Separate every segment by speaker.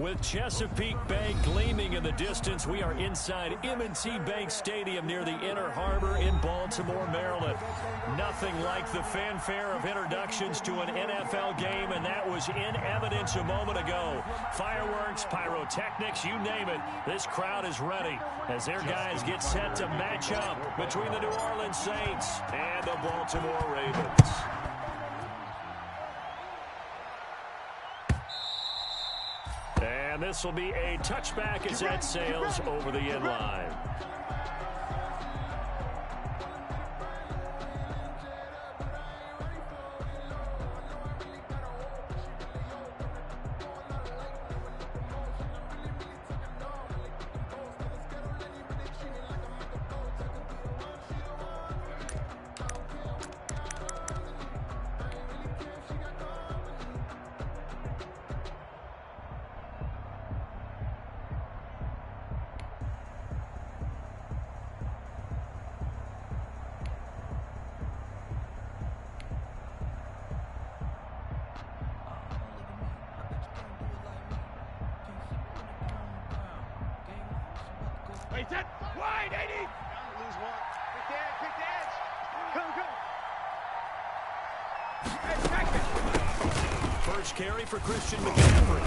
Speaker 1: With Chesapeake Bay gleaming in the distance, we are inside M&T Bank Stadium near the Inner Harbor in Baltimore, Maryland. Nothing like the fanfare of introductions to an NFL game, and that was in evidence a moment ago. Fireworks, pyrotechnics, you name it. This crowd is ready as their guys get set to match up between the New Orleans Saints and the Baltimore Ravens. And this will be a touchback as that sails over the end line.
Speaker 2: Wide, 80. Lose one. Pick the edge. Come.
Speaker 1: First carry for Christian McCaffrey.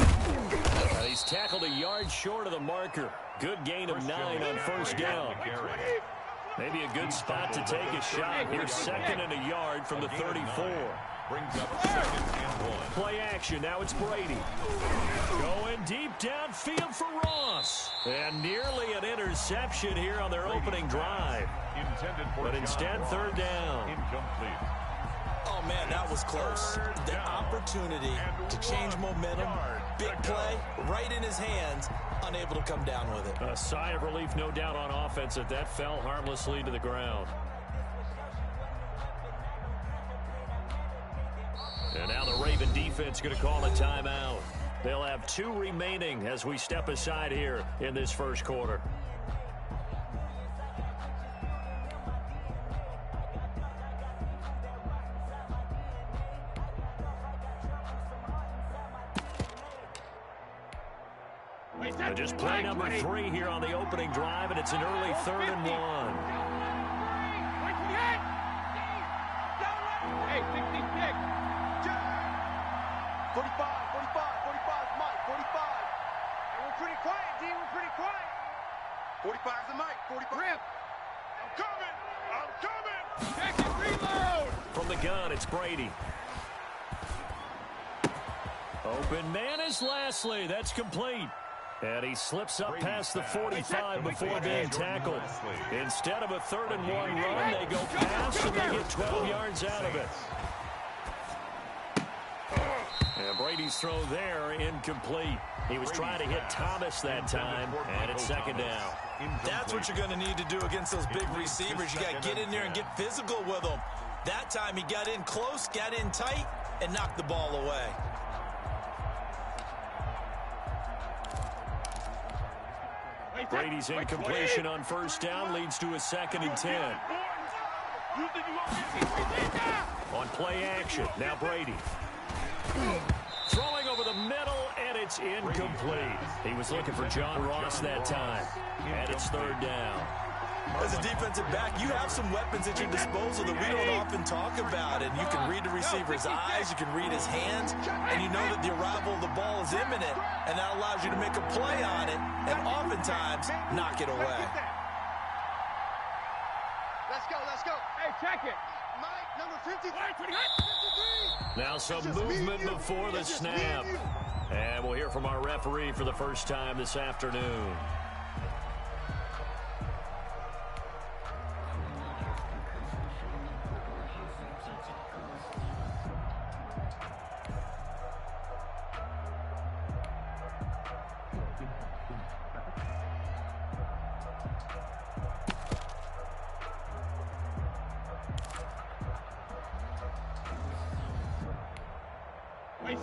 Speaker 1: He's tackled a yard short of the marker. Good gain of 9 on first down. Maybe a good spot to take a shot. Here's 2nd and a yard from the 34.
Speaker 3: Brings up 2nd and 1.
Speaker 1: Play action. Now it's Brady. Going deep downfield for Ross. And nearly an interception here on their opening drive. But instead, 3rd down.
Speaker 3: Incomplete.
Speaker 4: Oh, man, that was close. The opportunity to change momentum, big play, right in his hands, unable to come down with it.
Speaker 1: A sigh of relief, no doubt, on offense that fell harmlessly to the ground. And now the Raven defense going to call a timeout. They'll have 2 remaining as we step aside here in this first quarter. And just play number 3 here on the opening drive, and it's an early 3rd and 1.
Speaker 2: Hey, pick. 45, Mike, 45. Hey, we're pretty quiet, D. We're pretty quiet. 45's the Mike, 45. Rip. I'm coming. Check it, reload.
Speaker 1: From the gun, it's Brady. Open man is Lashley. That's complete. And he slips up past the 45 before being tackled. Instead of a 3rd and 1 run, they go pass and they get 12 yards out of it. And Brady's throw there incomplete. He was trying to hit Thomas that time, and it's 2nd down.
Speaker 4: That's what you're going to need to do against those big receivers. You got to get in there and get physical with them. That time he got in close, got in tight, and knocked the ball away.
Speaker 1: Brady's incompletion on first down leads to a 2nd and 10. On play action, now Brady. Throwing over the middle, and it's incomplete. He was looking for John Ross that time. And it's 3rd down.
Speaker 4: As a defensive back, you have some weapons at your disposal that we don't often talk about. And you can read the receiver's eyes, you can read his hands, and you know that the arrival of the ball is imminent, and that allows you to make a play on it and oftentimes knock it away.
Speaker 2: Let's go. Hey, check it. Mike, number 53.
Speaker 1: Now some movement before the snap. And we'll hear from our referee for the first time this afternoon.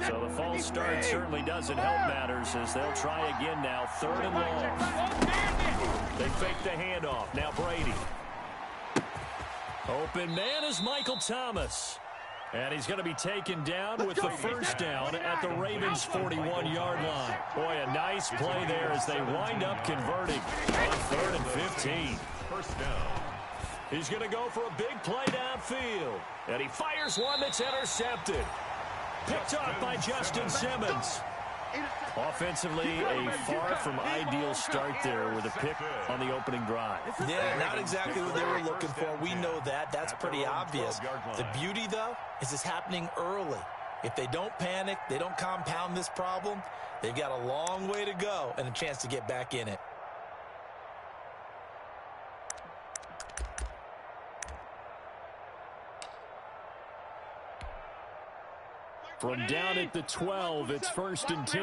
Speaker 1: So the false start certainly doesn't help matters as they'll try again now. 3rd and long. They fake the handoff. Now Brady. Open man is Michael Thomas. And he's going to be taken down with the first down at the Ravens' 41-yard line. Boy, a nice play there as they wind up converting on 3rd and 15.
Speaker 3: First down.
Speaker 1: He's going to go for a big play downfield. And he fires one that's intercepted. Picked off by Justin Simmons. Offensively, a far from ideal start there with a pick on the opening drive.
Speaker 4: Yeah, not exactly what they were looking for. We know that. That's pretty obvious. The beauty, though, is it's happening early. If they don't panic, they don't compound this problem, they've got a long way to go and a chance to get back in it.
Speaker 1: From down at the 12, it's 1st and 10.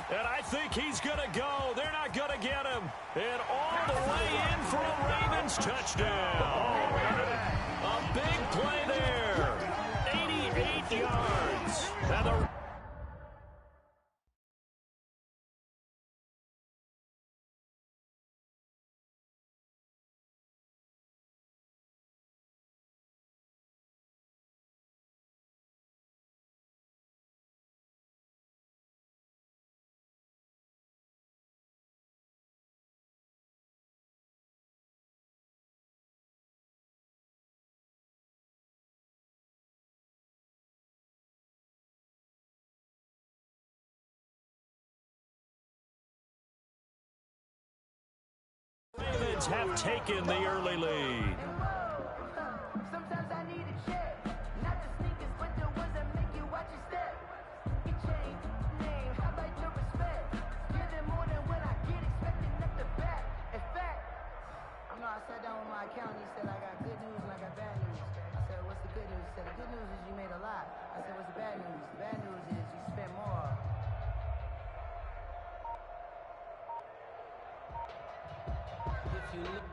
Speaker 1: And I think he's going to go. They're not going to get him. And all the way in for a Ravens touchdown. A big play there. 88 yards. And the Ravens have taken the early lead.
Speaker 5: Sometimes I need a check, not the sneakers, but the ones that make you watch your step. You change name, how about your respect? Give them more than what I get, expecting at the back. In fact, I sat down with my accountant. He said I got good news and I got bad news. I said, what's the good news? He said, the good news is you made a lot. I said, what's the bad news? The bad news is you spent more. If you look.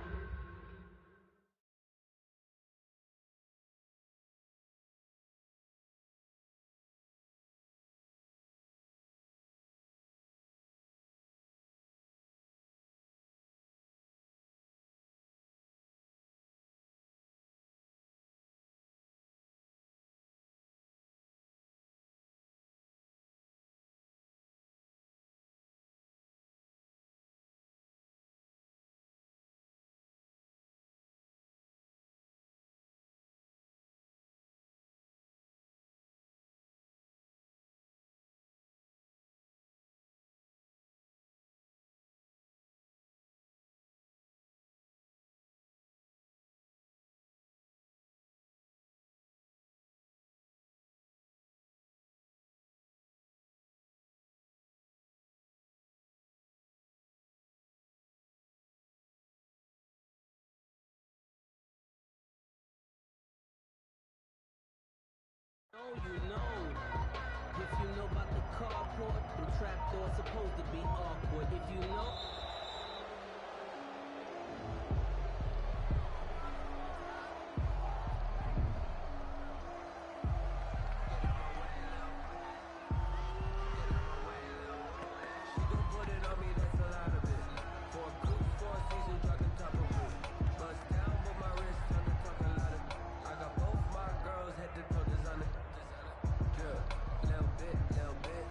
Speaker 5: You know, if you know about the carport, the trapdoor's supposed to be awkward. If you know. She gon' put it on me, that's a lot of it. For a coupe, for a season, talking top of it. Bust down with my wrist, on the talking a lot of. I got both my girls, head to toe designer. Little bit,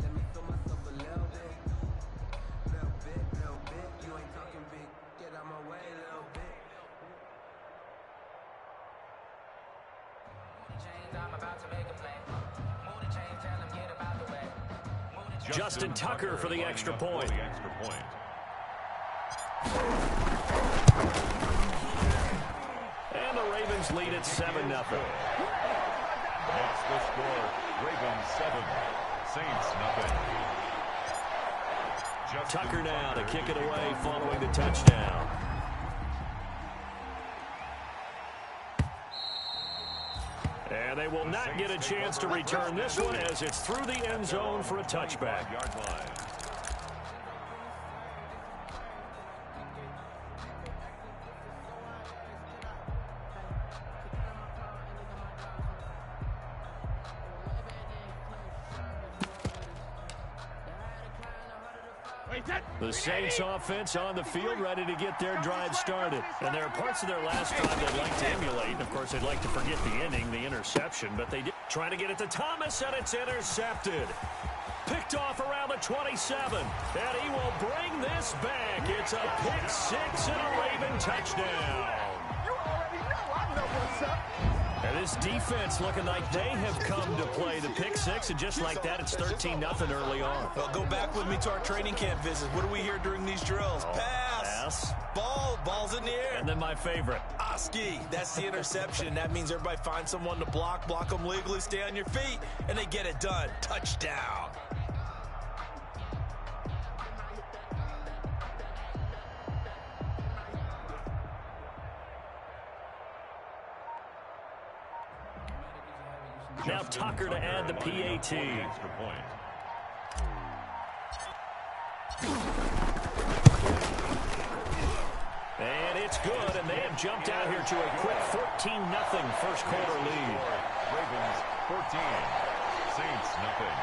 Speaker 5: let me feel myself a little bit. You ain't talking big, get out my way a little bit. I'm about to make a play. Move the chain, tell him get about the way.
Speaker 1: Justin Tucker for the extra point. And the Ravens lead at 7-0.
Speaker 3: That's the score. Ravens 7, Saints nothing.
Speaker 1: Tucker now to kick it away following the touchdown. And they will not get a chance to return this one as it's through the end zone for a touchback. The Saints offense on the field, ready to get their drive started. And there are parts of their last drive they'd like to emulate. Of course, they'd like to forget the inning, the interception, but they did. Trying to get it to Thomas, and it's intercepted. Picked off around the 27, and he will bring this back. It's a pick six and a Raven touchdown.
Speaker 2: You already know. I know what's up.
Speaker 1: And this defense looking like they have come to play the pick six, and just like that, it's 13-0 early on.
Speaker 4: Well, go back with me to our training camp visit. What do we hear during these drills? Pass. Ball's in the air.
Speaker 1: And then my favorite.
Speaker 4: Oski, that's the interception. That means everybody finds someone to block them legally, stay on your feet, and they get it done. Touchdown.
Speaker 1: Now Tucker to add the PAT.
Speaker 3: Extra point.
Speaker 1: And it's good, and they have jumped out here to a quick 14-0 first quarter lead.
Speaker 3: Ravens 14, Saints nothing.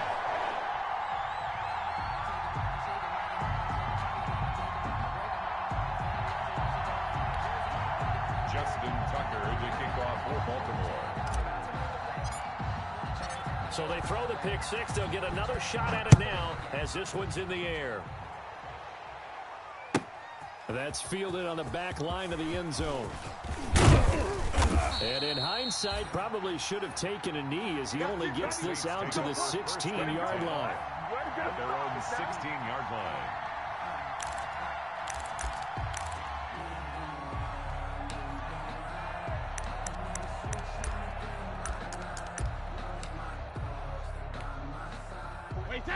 Speaker 3: Justin Tucker to kick off for Baltimore.
Speaker 1: So they throw the pick six. They'll get another shot at it now as this one's in the air. That's fielded on the back line of the end zone. And in hindsight, probably should have taken a knee as he only gets this out to the 16-yard line.
Speaker 3: At their own 16-yard line.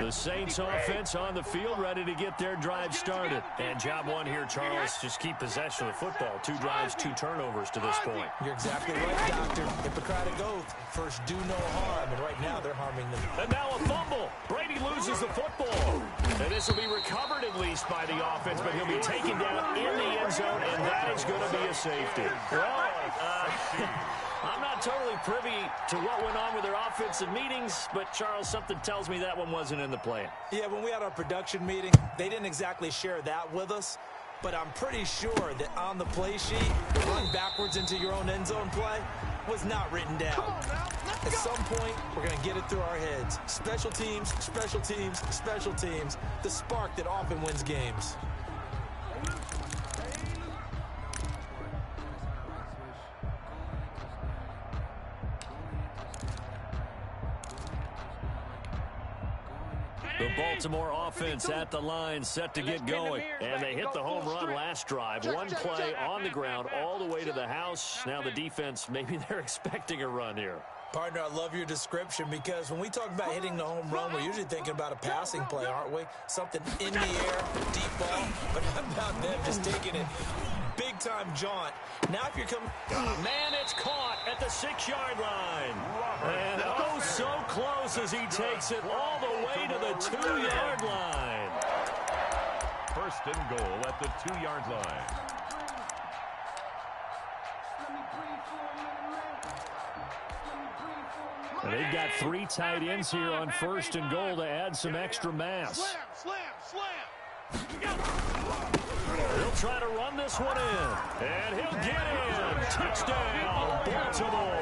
Speaker 1: The Saints offense on the field, ready to get their drive started. And job one here, Charles, just keep possession of the football. 2 drives, 2 turnovers to this point.
Speaker 4: You're exactly right, Doctor. Hippocratic oath. First, do no harm. And right now, they're harming them.
Speaker 1: And now a fumble. Brady loses the football. And this will be recovered at least by the offense, but he'll be taken down in the end zone, and that is going to be a safety. Well, I'm not totally privy to what went on with their offensive meetings, but, Charles, something tells me that one wasn't in the plan.
Speaker 4: Yeah, when we had our production meeting, they didn't exactly share that with us, but I'm pretty sure that on the play sheet, the run backwards into your own end zone play was not written down. At some point, we're going to get it through our heads. Special teams, special teams, special teams, the spark that often wins games.
Speaker 1: The Baltimore offense at the line, set to get going. And they hit the home run last drive. One play on the ground all the way to the house. Now the defense, maybe they're expecting a run here.
Speaker 4: Partner, I love your description because when we talk about hitting the home run, we're usually thinking about a passing play, aren't we? Something in the air, deep ball. But how about them just taking it big-time jaunt? Now if you're coming...
Speaker 1: Man, it's caught at the 6-yard line. And oh, so close as he takes it all the way to the 2-yard line.
Speaker 3: First and goal at the 2-yard line.
Speaker 1: And they've got 3 tight ends here on first and goal to add some extra mass.
Speaker 2: Slam.
Speaker 1: He'll try to run this one in. And he'll get in. Touchdown, Baltimore.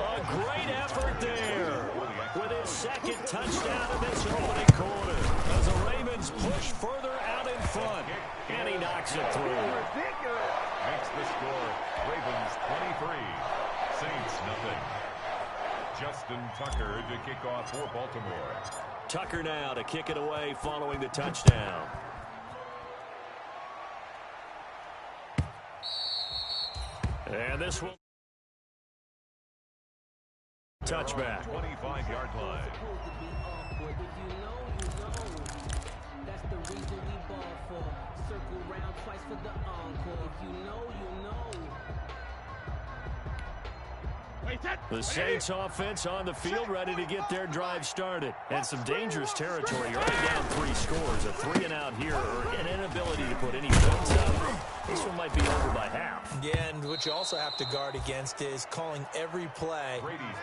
Speaker 1: A great effort there with his second touchdown in this opening quarter as the Ravens push further out in front. And he knocks it through.
Speaker 3: Makes the score Ravens 23, Saints nothing. Justin Tucker to kick off for Baltimore.
Speaker 1: Tucker now to kick it away following the touchdown. And this will touchback.
Speaker 3: 25-yard line.
Speaker 5: That's the reason we ball for. Circle round twice for the encore. If you know, you know.
Speaker 1: The Saints offense on the field, ready to get their drive started. And some dangerous territory. You're already down 3 scores. A 3-and-out here, or an inability to put any points up. This one might be over by half.
Speaker 4: Yeah, and what you also have to guard against is calling every play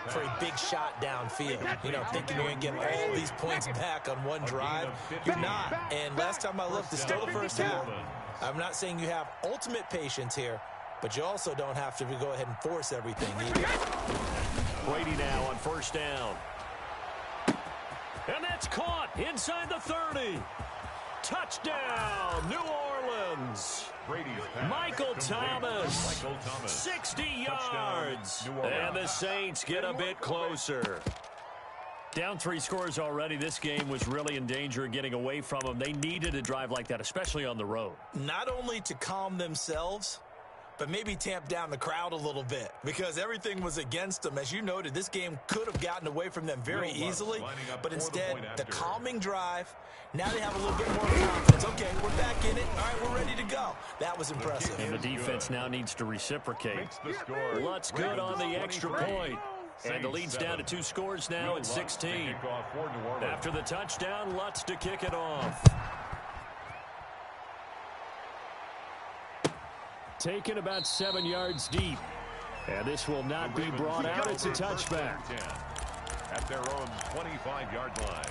Speaker 4: for a big shot downfield. You know, thinking you're going to get all these points back on one drive. You're not. And last time I looked, it's still the first half. I'm not saying you have ultimate patience here, but you also don't have to go ahead and force everything either.
Speaker 1: Brady now on first down. And that's caught inside the 30. Touchdown, New Orleans. Michael Thomas, 60 yards. And the Saints get a bit closer. Down 3 scores already. This game was really in danger of getting away from them. They needed a drive like that, especially on the road.
Speaker 4: Not only to calm themselves, but maybe tamp down the crowd a little bit because everything was against them. As you noted, this game could have gotten away from them very easily, but instead, the calming drive, now they have a little bit more confidence. Okay, we're back in it. All right, we're ready to go. That was impressive.
Speaker 1: And the defense now needs to reciprocate. Lutt's good on the extra point. And the lead's down to 2 scores now at 16. After the touchdown, Lutt's to kick it off. Taken about 7 yards deep. And this will not be brought out. It's a touchback.
Speaker 3: At their own 25-yard line.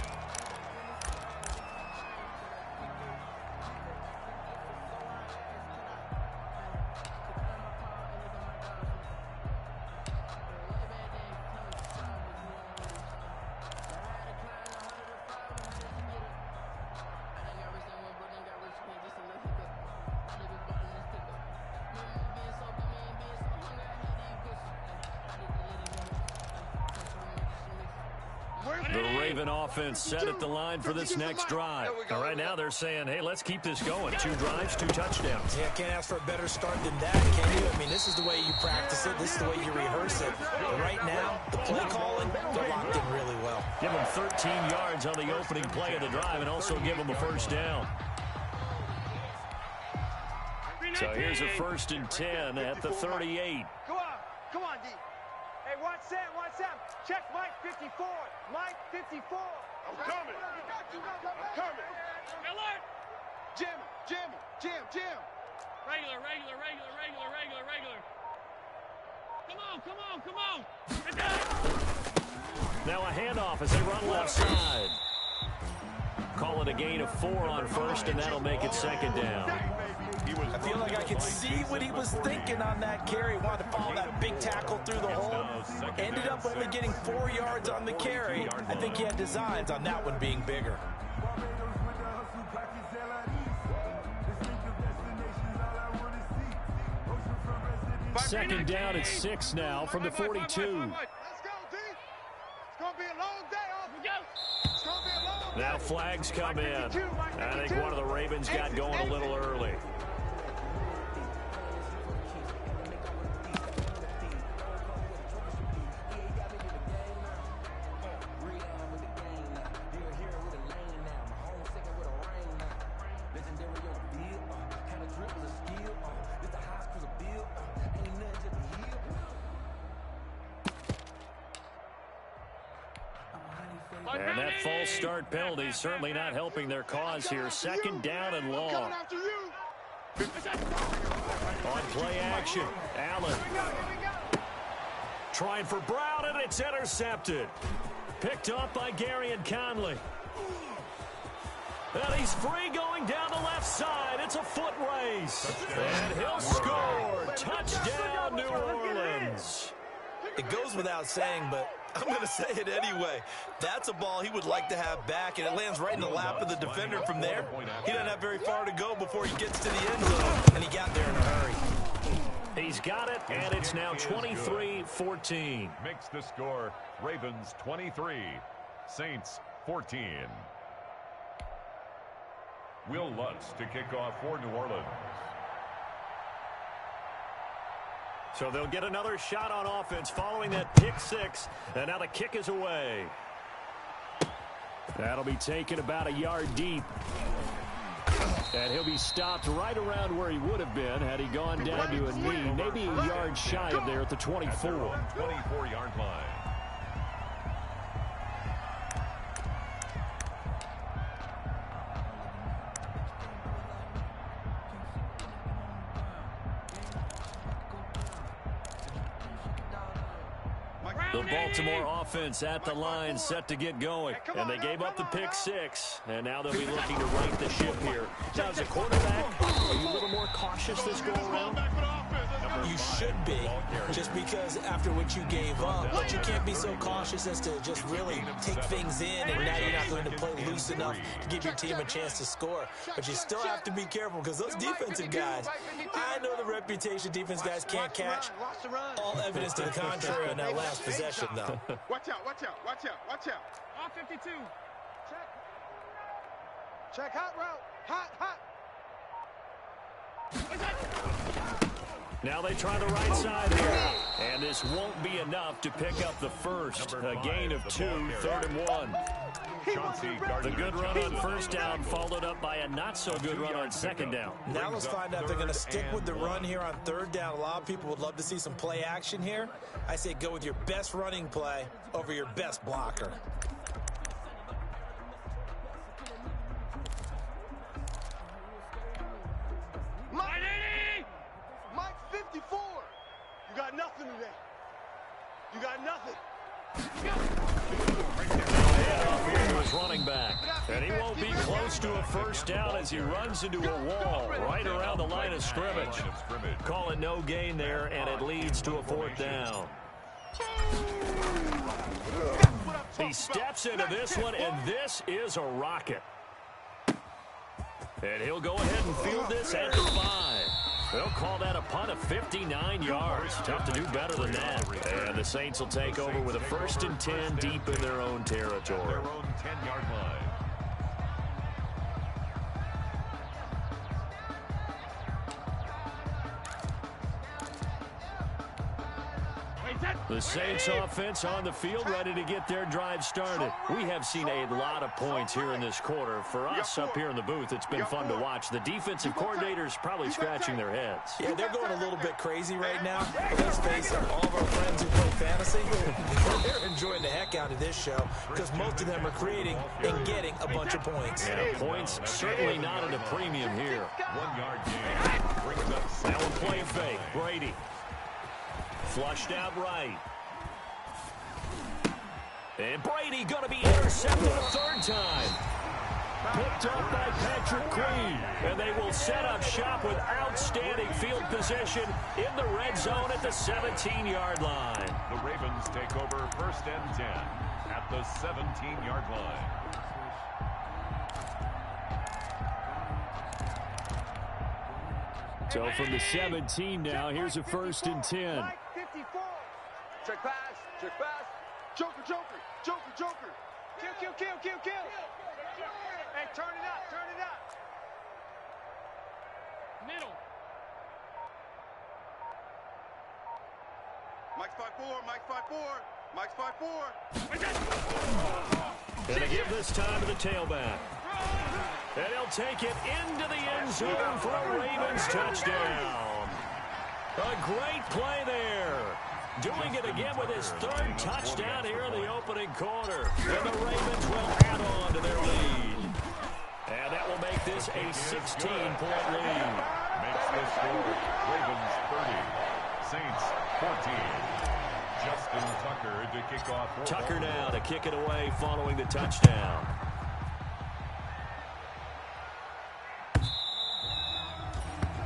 Speaker 1: The Raven offense set at the line for this next drive. And right now they're saying, hey, let's keep this going. 2 drives, 2 touchdowns.
Speaker 4: Yeah, can't ask for a better start than that, can you? I mean, this is the way you practice it. This is the way you rehearse it. But right now, the play calling, they're locked in really well.
Speaker 1: Give them 13 yards on the opening play of the drive and also give them a first down. So here's a 1st and 10 at the 38.
Speaker 2: Come on, D. Hey, watch Sam. Check Mike 54. Mike 54. I'm coming. I'm coming. Alert. Jim.
Speaker 6: Regular. Come on.
Speaker 1: Now a handoff as they run left side. Call it a gain of 4 on first, and that'll make it 2nd down.
Speaker 4: I feel like I can see what he was thinking on that carry. Wanted to follow that big tackle through the hole. Ended up only getting 4 yards on the carry. I think he had designs on that one being bigger.
Speaker 1: Second down at 6 now from the 42.
Speaker 2: Let's go, D. It's going to be a long day. It's going to be a long day.
Speaker 1: Now flags come in. I think one of the Ravens got going a little early. And that false start penalty is certainly not helping their cause here. 2nd down and long. On play action, Allen. Trying for Brown, and it's intercepted. Picked up by Gary and Conley. And he's free going down the left side. It's a foot race. And he'll score. Touchdown, New Orleans.
Speaker 4: It goes without saying, but I'm going to say it anyway. That's a ball he would like to have back, and it lands right in the lap of the defender from there. He doesn't have very far to go before he gets to the end zone, and he got there in a hurry.
Speaker 1: He's got it, and it's now 23-14.
Speaker 3: Makes the score Ravens 23, Saints 14. Will Lutz to kick off for New Orleans.
Speaker 1: So they'll get another shot on offense following that pick 6. And now the kick is away. That'll be taken about a yard deep. And he'll be stopped right around where he would have been had he gone down to a knee. Maybe a yard shy of there at the 24.
Speaker 3: 24-yard line.
Speaker 1: The Baltimore offense at the line, set to get going. And they gave up the pick 6, and now they'll be looking to right the ship here. Now, as a quarterback, are you a little more cautious this go-around?
Speaker 4: You should be, just because after what you gave up, but you can't be so cautious as to just really take things in, and now you're not going to play loose enough to give your team a chance to score. But you still have to be careful, because those defensive guys, I know the reputation defense guys can't catch. All evidence to the contrary on that last possession, though.
Speaker 2: Watch out, watch out, watch out, watch out.
Speaker 6: Off 52.
Speaker 2: Check hot route. Hot, hot.
Speaker 1: Now they try the right side here. And this won't be enough to pick up the first. A gain of 2, 3rd and 1. The good run on first down followed up by a not-so-good run on second down.
Speaker 4: Now let's find out if they're going to stick with the run here on 3rd down. A lot of people would love to see some play action here. I say go with your best running play over your best blocker.
Speaker 2: Mike 54. You got nothing today. You got nothing.
Speaker 1: His running back, and he won't be close to a first down as he runs into a wall right around the line of scrimmage. Call it no gain there, and it leads to a 4th down. He steps into this one, and this is a rocket. And he'll go ahead and field this at the 5. They'll call that a punt of 59 yards. Tough to do better than that. And the Saints will take over with a 1st and 10 deep in their own territory.
Speaker 3: Their own 10-yard line.
Speaker 1: The Saints offense on the field, ready to get their drive started. We have seen a lot of points here in this quarter. For us up here in the booth, it's been fun to watch. The defensive coordinators probably scratching their heads.
Speaker 4: Yeah, they're going a little bit crazy right now. But let's face it, all of our friends who play fantasy, they're enjoying the heck out of this show because most of them are creating and getting a bunch of points.
Speaker 1: Yeah, points certainly not at a premium here.
Speaker 3: 1-yard gain. Brings up
Speaker 1: now a play fake. Brady. Flushed out right. And Brady going to be intercepted a 3rd time. Picked up by Patrick Queen. And they will set up shop with outstanding field position in the red zone at the 17-yard line.
Speaker 3: The Ravens take over 1st and 10 at the 17-yard line.
Speaker 1: So from the 17 now, here's a 1st and 10.
Speaker 2: Check pass, check pass. Joker, joker, joker, joker. Kill, kill, kill, kill, kill. Hey, turn it up, turn it up.
Speaker 6: Middle.
Speaker 2: Mike's 5-4, Mike's 5-4, Mike's 5-4.
Speaker 1: And they give this time to the tailback. And he'll take it into the end zone for a Ravens touchdown. A great play there. Doing it again with his 3rd touchdown here in the opening quarter. And the Ravens will add on to their lead. And that will make this a 16-point lead.
Speaker 3: Makes the score Ravens 30, Saints 14. Justin Tucker to kick off.
Speaker 1: Tucker now to kick it away following the touchdown.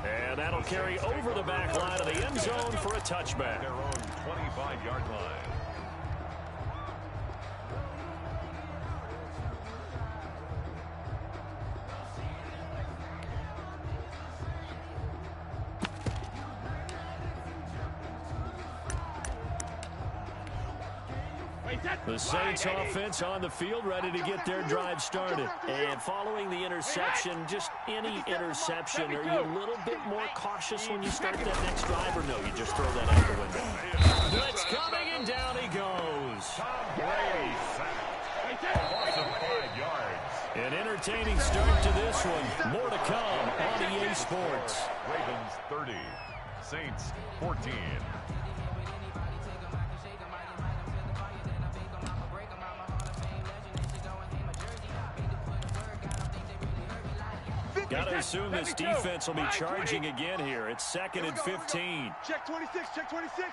Speaker 1: And that'll carry over the back line of the end zone for a touchback.
Speaker 3: Their own 25-yard line.
Speaker 1: The Saints offense on the field, ready to get their drive started. And following the interception, just any interception, are you a little bit more cautious when you start that next drive, or no, you just throw that out the window? Blitz coming, and down he goes.
Speaker 3: Tom Brady sacked. A loss of 5 yards.
Speaker 1: An entertaining start to this one. More to come on EA Sports.
Speaker 3: Ravens 30, Saints 14.
Speaker 1: Got to assume this defense will be charging again here. It's 2nd and 15.
Speaker 2: Check 26, check 26.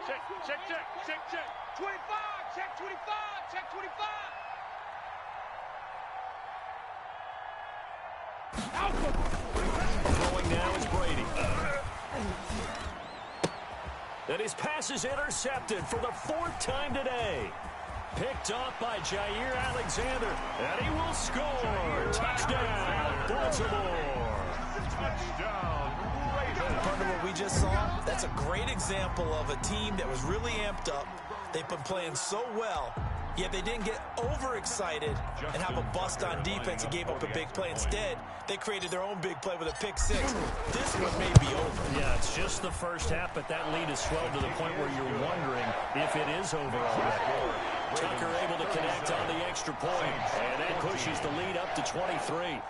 Speaker 2: Check, check, check, check, check. 25, check 25, check 25.
Speaker 1: Throwing now is Brady. And his pass is intercepted for the 4th time today. Picked off by Jair Alexander. And he will score. Touchdown, Baltimore.
Speaker 3: Touchdown, Ravens.
Speaker 4: Part of what we just saw, that's a great example of a team that was really amped up. They've been playing so well, yet they didn't get overexcited and have a bust on defense and gave up a big play. Instead, they created their own big play with a pick-6. This one may be over.
Speaker 1: Yeah, it's just the first half, but that lead has swelled to the point where you're wondering if it is over already. Tucker able to connect on the extra point, and that pushes the lead up to 23.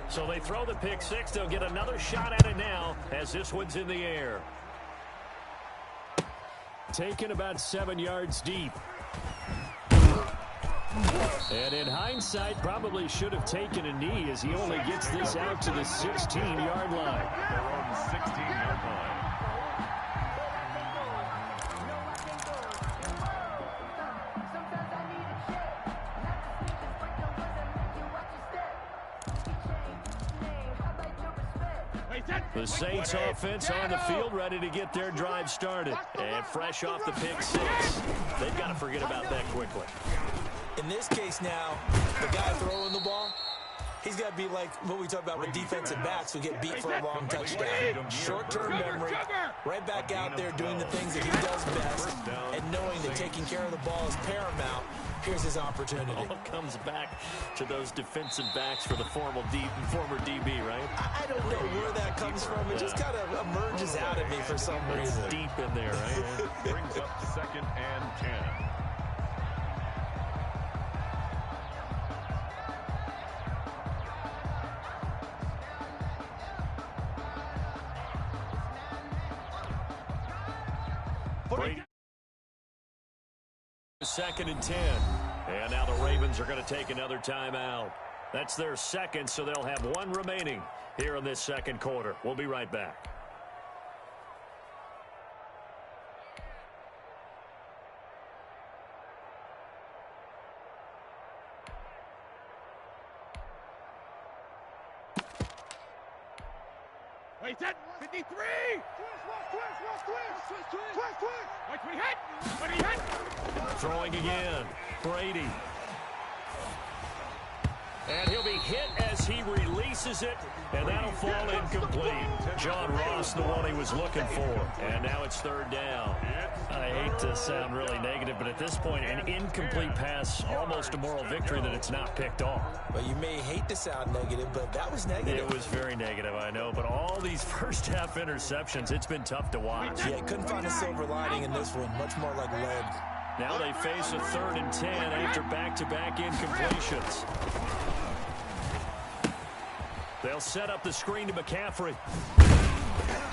Speaker 1: So they throw the pick-6. They'll get another shot at it now as this one's in the air. Taken about 7 yards deep. And in hindsight, probably should have taken a knee as he only gets this out to the 16-yard line.
Speaker 3: Their own 16-yard line.
Speaker 5: Sometimes I need a check. Not the sneakers, but the ones that make you watch your step. Name, how about your respect?
Speaker 1: The Saints offense on the field, ready to get their drive started. And fresh off the pick-6. They've got to forget about that quickly.
Speaker 4: In this case now, the guy throwing the ball, he's got to be like what we talk about with defensive backs who get beat for a long touchdown. Short-term memory, right back out there doing the things that he does best, and knowing that taking care of the ball is paramount. Here's his opportunity.
Speaker 1: All comes back to those defensive backs for the former DB, right?
Speaker 4: I don't know where that comes from. It just kind of emerges out of me for some reason.
Speaker 1: It's deep in there, right?
Speaker 3: Brings up 2nd and 10.
Speaker 1: Brady. 2nd and 10. And now the Ravens are going to take another timeout. That's their second, so they'll have one remaining here in this second quarter. We'll be right back.
Speaker 2: Wait, that 53! Twist! Wait, when he hit!
Speaker 1: Throwing again. Brady. And he'll be hit as he releases it, and that'll fall incomplete. John Ross, the one he was looking for. And now it's 3rd down. I hate to sound really negative, but at this point, an incomplete pass, almost a moral victory that it's not picked off.
Speaker 4: Well, you may hate to sound negative, but that was negative.
Speaker 1: It was very negative, I know. But all these first-half interceptions, it's been tough to watch.
Speaker 4: Yeah, couldn't find a silver lining in this one. Much more like lead.
Speaker 1: Now they face a 3rd and 10 after back-to-back incompletions. They'll set up the screen to McCaffrey.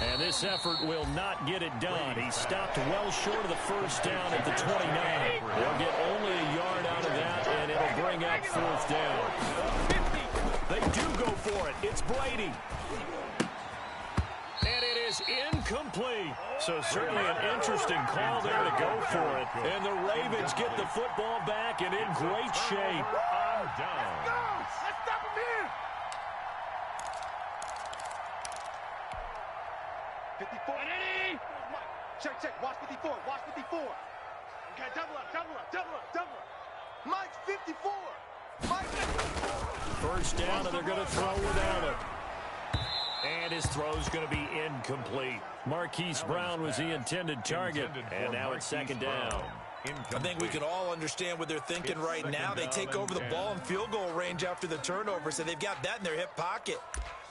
Speaker 1: And this effort will not get it done. He stopped well short of the first down at the 29. They'll get only a yard out of that, and it'll bring up 4th down. They do go for it. It's Brady. And it is incomplete. So certainly an interesting call there to go for it. And the Ravens get the football back and in great shape.
Speaker 3: On down.
Speaker 2: Let's stop him here! 54. Check. Watch 54. Okay, double up. Mike's 54.
Speaker 1: First down, and they're going to throw without it. And his throw's going to be incomplete. Marquise Brown was the intended target, and now it's 2nd down.
Speaker 4: I think we can all understand what they're thinking right now. They take over the ball in field goal range after the turnover, so they've got that in their hip pocket.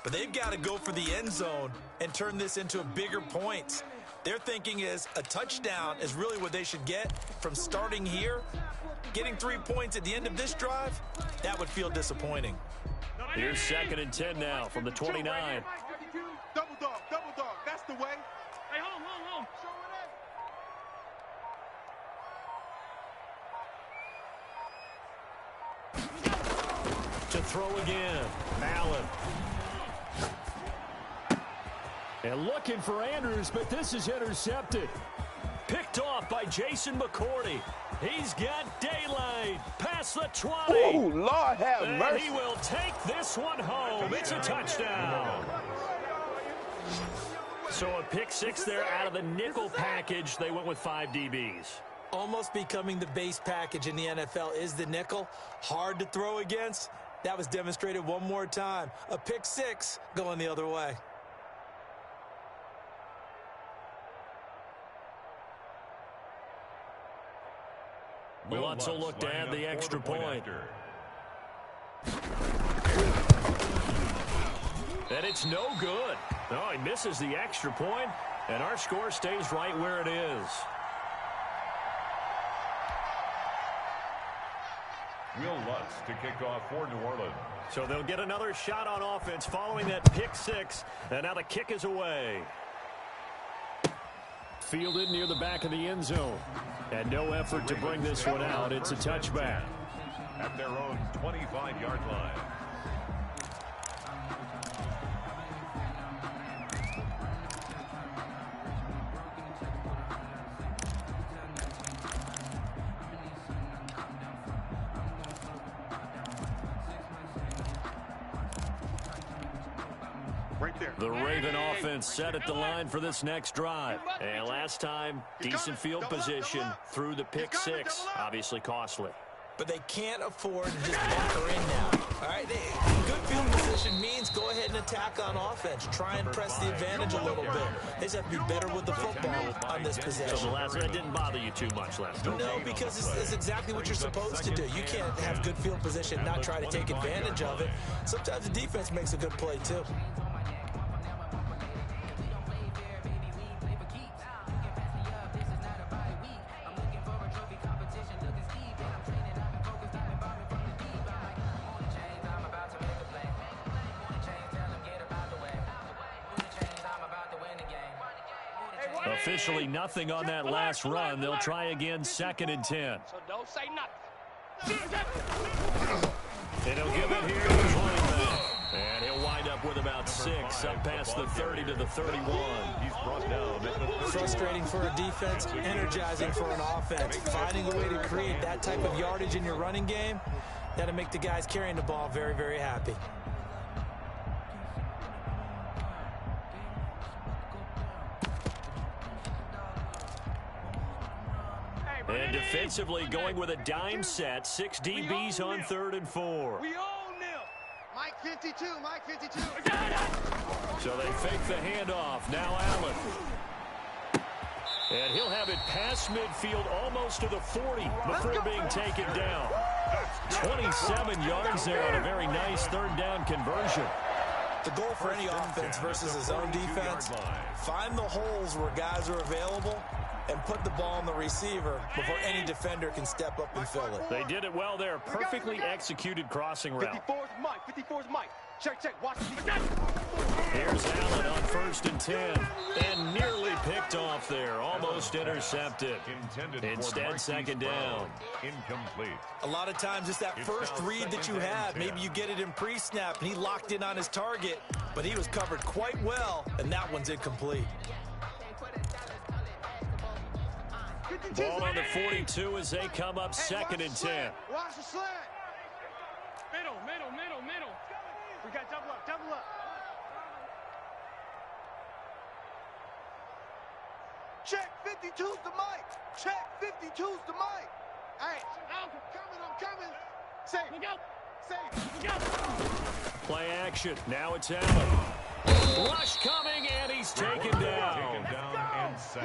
Speaker 4: But they've got to go for the end zone and turn this into a bigger points. Their thinking is a touchdown is really what they should get from starting here. Getting 3 points at the end of this drive, that would feel disappointing.
Speaker 1: Here's 2nd and 10 now from the 29.
Speaker 2: Double dog. That's the way. Hey, home.
Speaker 1: To throw again. Allen. And looking for Andrews, but this is intercepted. Picked off by Jason McCourty. He's got daylight past the 20.
Speaker 2: Oh, Lord have
Speaker 1: and
Speaker 2: mercy.
Speaker 1: he will take this one home. It's a touchdown. So a pick six there out of the nickel package. They went with 5 DBs.
Speaker 4: Almost becoming the base package in the NFL is the nickel. Hard to throw against. That was demonstrated one more time. A pick six going the other way.
Speaker 1: Lutz will look to add the extra point. And it's no good. Oh, he misses the extra point, and our score stays right where it is.
Speaker 3: Will Lutz to kick off for New Orleans.
Speaker 1: So they'll get another shot on offense following that pick six, and now the kick is away. Fielded near the back of the end zone. And no effort to bring this one out. It's a touchback.
Speaker 3: At their own 25-yard line.
Speaker 2: Right there.
Speaker 1: The Raven offense set at the line for this next drive. And last time, decent field position through the pick six. Obviously costly.
Speaker 4: But they can't afford to just bunker in now. All right, good field position means go ahead and attack on offense. Try and press the advantage a little bit. They just have to be better with the football on this possession.
Speaker 1: So the last that didn't bother you too much last time.
Speaker 4: No, because it's exactly what you're supposed to do. You can't have good field position and not try to take advantage of it. Sometimes the defense makes a good play, too.
Speaker 1: Officially nothing on that last run. They'll try again 2nd and 10.
Speaker 2: So don't say nothing.
Speaker 1: And he'll give it here to the running back. And he'll wind up with about 6 up past the 30 to the 31.
Speaker 3: He's brought down at the 31.
Speaker 4: Frustrating for a defense, energizing for an offense. Finding a way to create that type of yardage in your running game, that'll make the guys carrying the ball very, very happy.
Speaker 1: And defensively going with a dime set. 6 DBs on 3rd and 4.
Speaker 2: We own them. Mike 52, Mike 52.
Speaker 1: So they fake the handoff. Now Allen. And he'll have it past midfield almost to the 40 before being taken down. 27 yards there on a very nice 3rd down conversion.
Speaker 4: The goal for any offense versus his own defense, find the holes where guys are available and put the ball on the receiver before any defender can step up and fill it.
Speaker 1: They did it well there. Perfectly executed crossing route.
Speaker 2: 54's Mike, 54's Mike. Check, watch the
Speaker 1: Here's Allen on 1st and 10. And nearly picked off there. Almost intercepted. Instead, 2nd down.
Speaker 3: Incomplete.
Speaker 4: A lot of times it's that first read that you have. Maybe you get it in pre-snap and he locked in on his target, but he was covered quite well, and that one's incomplete.
Speaker 1: Ball on the 42 as they come up 2nd and 10.
Speaker 2: Watch the slant. Middle. We got double up. Check 52's the mic. Check 52's the mic. Hey, I'm coming. Safe. Look out. Safe.
Speaker 1: Play action. Now it's Allen. Rush coming, and he's taken down.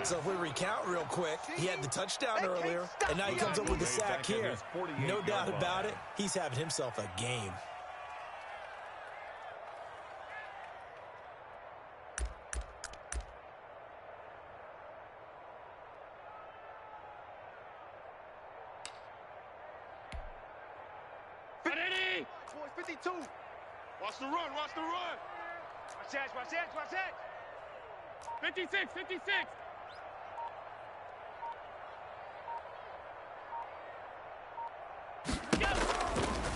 Speaker 4: So if we recount real quick, he had the touchdown earlier, and now he comes up with the sack here. No doubt about it, he's having himself a game.
Speaker 2: Boys, 52. Watch the run. Watch that. 56.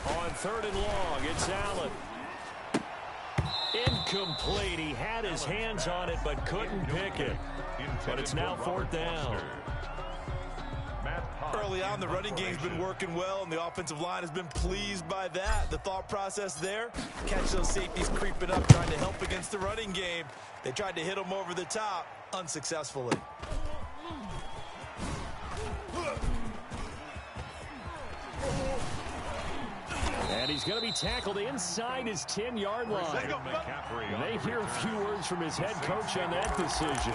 Speaker 2: On 3rd and long, it's Allen.
Speaker 1: Incomplete. He had his hands on it but couldn't pick it. But it's now fourth down.
Speaker 4: Early on, the running game's been working well, and the offensive line has been pleased by that. The thought process there, catch those safeties creeping up, trying to help against the running game. They tried to hit them over the top, unsuccessfully.
Speaker 1: And he's going to be tackled inside his 10-yard line. They hear a few words from his head coach on that decision.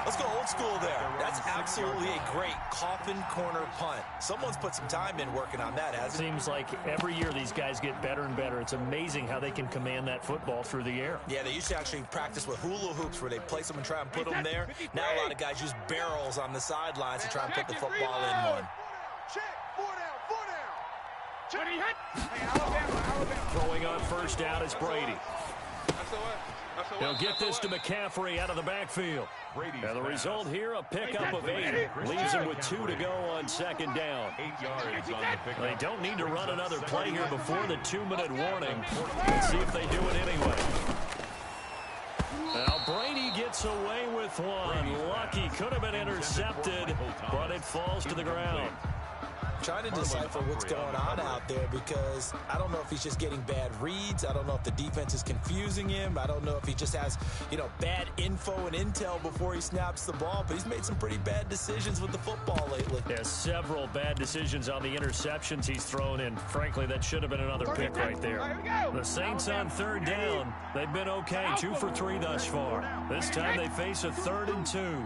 Speaker 4: Let's go old school there. That's absolutely a great coffin corner punt. Someone's put some time in working on that, hasn't it?
Speaker 1: Seems like every year these guys get better and better. It's amazing how they can command that football through the air.
Speaker 4: Yeah, they used to actually practice with hula hoops where they place them and try and put them there. Now a lot of guys use barrels on the sidelines to try and put the football in one.
Speaker 1: Throwing on first down is Brady. He'll get this to McCaffrey out of the backfield. And the result here, a pickup of 8. Leaves him with 2 to go on second down.
Speaker 3: 8 yards on the pickup.
Speaker 1: They don't need to run another play here before the 2-minute warning. Let's see if they do it anyway. Now Brady gets away with one. Lucky, could have been intercepted, but it falls to the ground.
Speaker 4: Trying to decipher what's going on out there, because I don't know if he's just getting bad reads. I don't know if the defense is confusing him. I don't know if he just has, bad info and intel before he snaps the ball. But he's made some pretty bad decisions with the football lately.
Speaker 1: Yeah, several bad decisions on the interceptions he's thrown in. Frankly, that should have been another pick right there. The Saints on third down. They've been okay, 2 for 3 thus far. This time they face a 3rd and 2.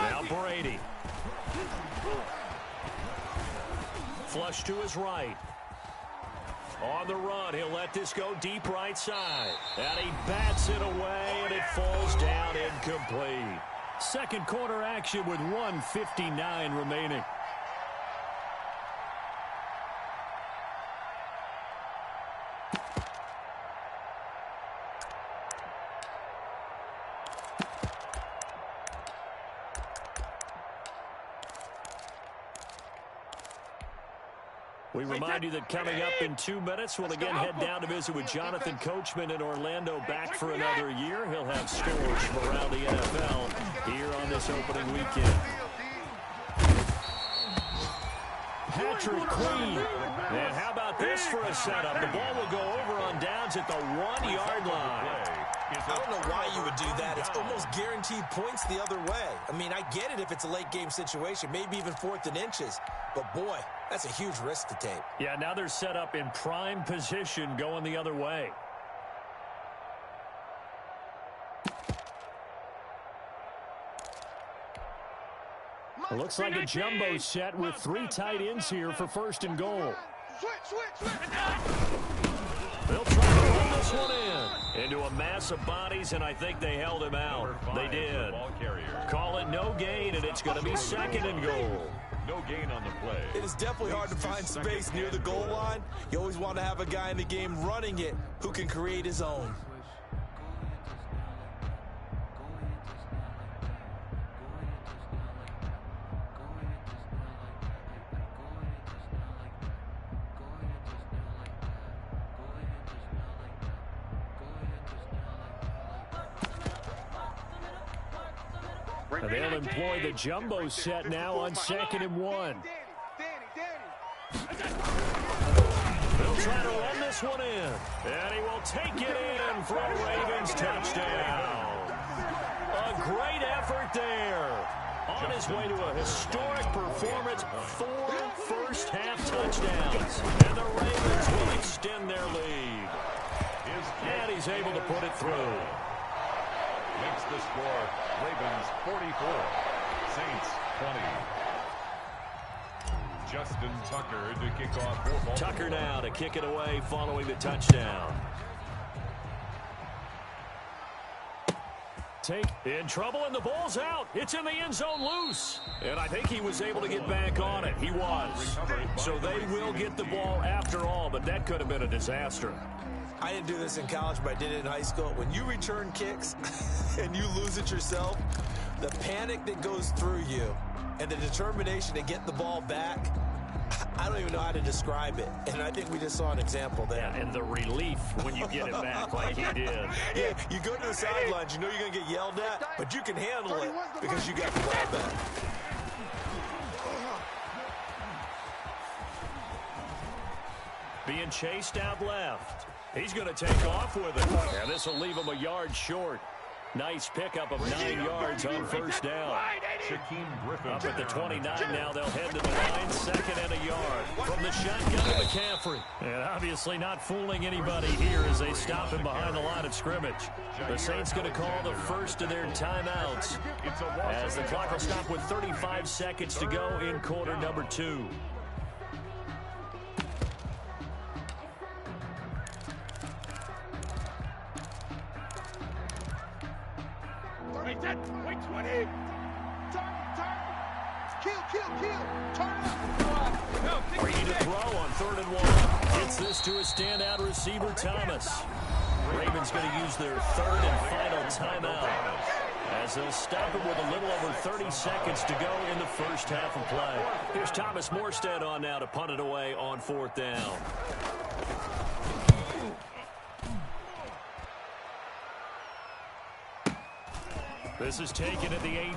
Speaker 1: Now Brady. Flush to his right. On the run, he'll let this go deep right side. And he bats it away, and it falls down incomplete. Second quarter action with 1:59 remaining. We remind you that coming up in 2 minutes, we'll again head down to visit with Jonathan Coachman in Orlando, back for another year. He'll have scores from around the NFL here on this opening weekend. Patrick Queen. And how about this for a setup? The ball will go over on downs at the 1-yard line.
Speaker 4: I don't know why you would do that. It's almost guaranteed points the other way. I mean, I get it if it's a late game situation, maybe even 4th and inches. But, boy, that's a huge risk to take.
Speaker 1: Yeah, now they're set up in prime position going the other way. It looks like a jumbo set with 3 tight ends here for 1st and goal. They'll try to run this one in. Into a mass of bodies, and I think they held him out. They did. Call it no gain, and it's going to be 2nd and goal.
Speaker 3: No gain on the play.
Speaker 4: It is definitely hard to find space near the goal line. You always want to have a guy in the game running it who can create his own.
Speaker 1: They'll employ the jumbo set now on 2nd and 1. They'll try to run this one in. And he will take it in for a Ravens touchdown. A great effort there. On his way to a historic performance, 4 first-half touchdowns. And the Ravens will extend their lead. And he's able to put it through.
Speaker 3: Makes the score Ravens 44, Saints 20. Justin Tucker to kick off for Baltimore.
Speaker 1: Tucker now to kick it away following the touchdown. In trouble, and the ball's out. It's in the end zone loose. And I think he was able to get back on it. He was. So they will get the ball after all, but that could have been a disaster.
Speaker 4: I didn't do this in college, but I did it in high school. When you return kicks and you lose it yourself, the panic that goes through you and the determination to get the ball back, I don't even know how to describe it, and I think we just saw an example there.
Speaker 1: Yeah, and the relief when you get it back like he did.
Speaker 4: Yeah, you go to the sidelines, you know you're going to get yelled at, but you can handle it because you got the ball back.
Speaker 1: Being chased out left. He's going to take off with it. And this will leave him a yard short. Nice pickup of 9 yards on first down. Up at the 29 now, they'll head to the line, 2nd and a yard. From the shotgun to McCaffrey. And obviously not fooling anybody here as they stop him behind the line of scrimmage. The Saints going to call the first of their timeouts as the clock will stop with 35 seconds to go in quarter number 2.
Speaker 2: Wait, 20. Turn. Kill. Turn up.
Speaker 1: Ready to throw on 3rd and 1. Gets this to a standout receiver, Thomas. Ravens going to use their 3rd and final timeout as they'll stop it with a little over 30 seconds to go in the first half of play. Here's Thomas Morstead on now to punt it away on 4th down. This is taken at the 18.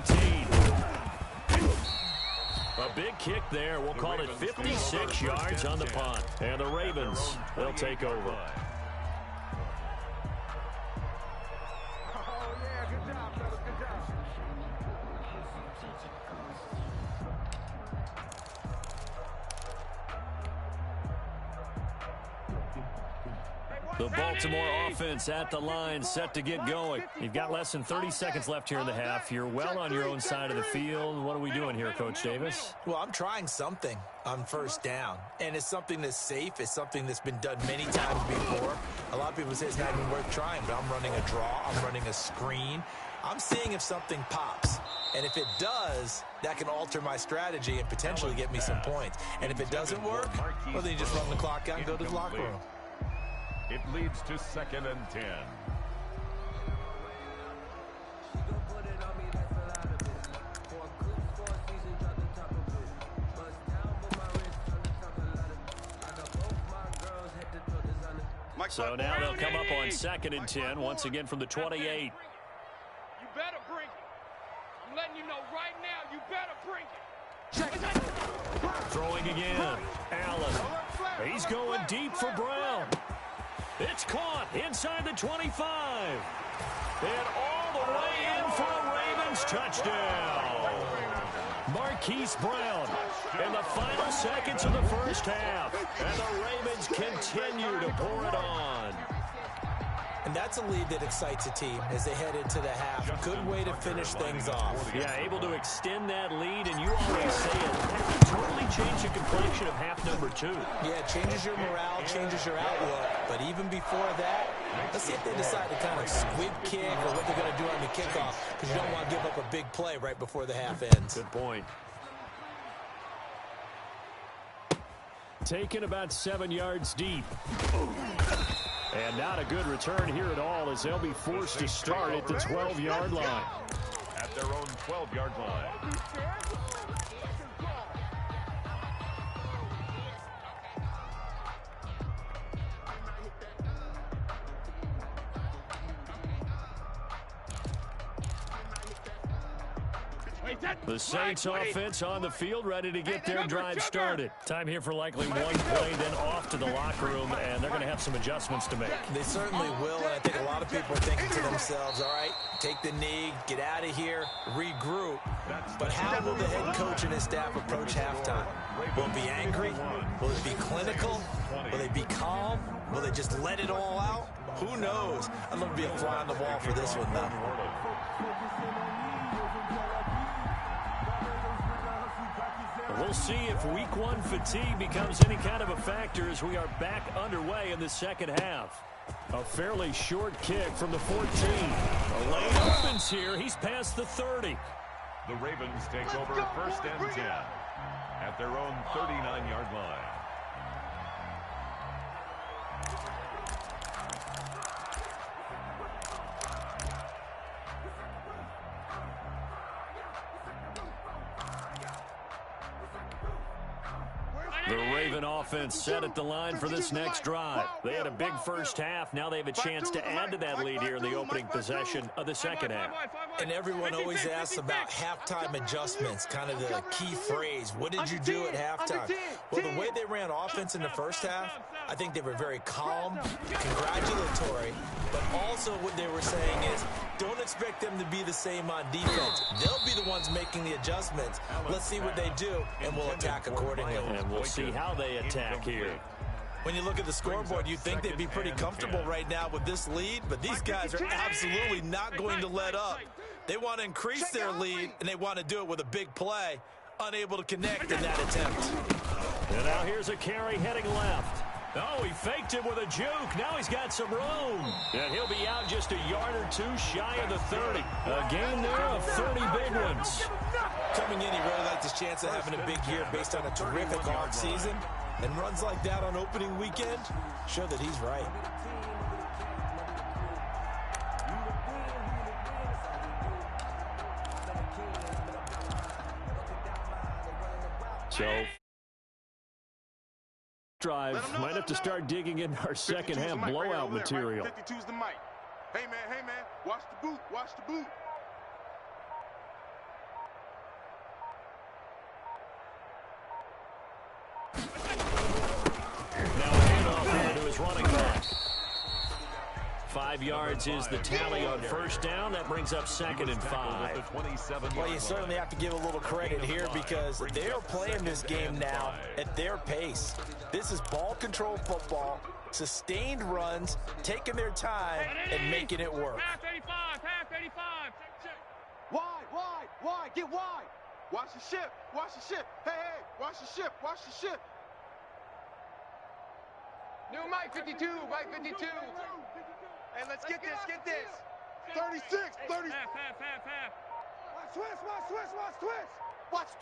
Speaker 1: A big kick there. We'll call it 56 yards on the punt. And the Ravens, they'll take over. The Baltimore offense at the line, set to get going. You've got less than 30 seconds left here in the half. You're well on your own side of the field. What are we doing here, Coach Davis?
Speaker 4: Well, I'm trying something on first down, and it's something that's safe. It's something that's been done many times before. A lot of people say it's not even worth trying, but I'm running a draw. I'm running a screen. I'm seeing if something pops. And if it does, that can alter my strategy and potentially get me some points. And if it doesn't work, well, then you just run the clock out and go to the locker room.
Speaker 3: It leads to 2nd and 10.
Speaker 1: So now they'll come up on 2nd and 10, once again from the 28.
Speaker 2: You better bring it. I'm letting you know right now, you better bring it.
Speaker 1: Throwing again. Allen. He's going deep for Brown. It's caught inside the 25. And all the way in for a Ravens touchdown. Marquise Brown in the final seconds of the first half. And the Ravens continue to pour it on.
Speaker 4: And that's a lead that excites a team as they head into the half. Good way to finish things off.
Speaker 1: Yeah, able to extend that lead, and you always say it can totally change the complexion of half number 2.
Speaker 4: Yeah, it changes your morale, changes your outlook. But even before that, let's see if they decide to kind of squib kick or what they're going to do on the kickoff, because you don't want to give up a big play right before the half ends.
Speaker 1: Good point. Taken about 7 yards deep. And not a good return here at all as they'll be forced to start at the 12-yard line.
Speaker 3: At their own 12-yard line.
Speaker 1: The Saints offense on the field, ready to get their drive started. Time here for likely one play, then off to the locker room, and they're going to have some adjustments to make.
Speaker 4: They certainly will, and I think a lot of people are thinking to themselves, all right, take the knee, get out of here, regroup. But how will the head coach and his staff approach halftime? Will it be angry? Will it be clinical? Will they be calm? Will they just let it all out? Who knows? I'd love to be a fly on the wall for this one, though.
Speaker 1: We'll see if week 1 fatigue becomes any kind of a factor as we are back underway in the second half. A fairly short kick from the 14. The lane opens here. He's past the 30.
Speaker 3: The Ravens take over 1st and 10 at their own 39-yard line.
Speaker 1: The Raven offense set at the line for this next drive. They had a big first half. Now they have a chance to add to that lead here in the opening possession of the second half.
Speaker 4: And everyone always asks about halftime adjustments, kind of the key phrase. What did you do at halftime? Well, the way they ran offense in the first half, I think they were very calm, congratulatory, but also what they were saying is don't expect them to be the same on defense. They'll be the ones making the adjustments. Let's see what they do, and we'll attack accordingly.
Speaker 1: And we'll see how they attack here.
Speaker 4: When you look at the scoreboard, you think they'd be pretty comfortable right now with this lead, but these guys are absolutely not going to let up. They want to increase their lead, and they want to do it with a big play. Unable to connect in that attempt.
Speaker 1: And now here's a carry heading left. Oh, he faked it with a juke. Now he's got some room. And he'll be out just a yard or two shy of the 30. A game there of 30 big ones.
Speaker 4: Coming in, he really liked his chance of having a big year based on a terrific offseason. And runs like that on opening weekend show that he's right.
Speaker 1: So, drive might have to start digging in our second half blowout material.
Speaker 2: 52's the mic. Hey man, watch the boot, watch the boot.
Speaker 1: Now a handoff here to his running back. 5 yards is the tally on first down. That brings up 2nd and 5.
Speaker 4: Well, you certainly have to give a little credit here because they are playing this game now at their pace. This is ball control football, sustained runs, taking their time, and making it work.
Speaker 2: Half 85. Wide, get wide. Watch the shift. Hey, watch the shift. New Mike 52. Hey, let's get this. 36. Half. Watch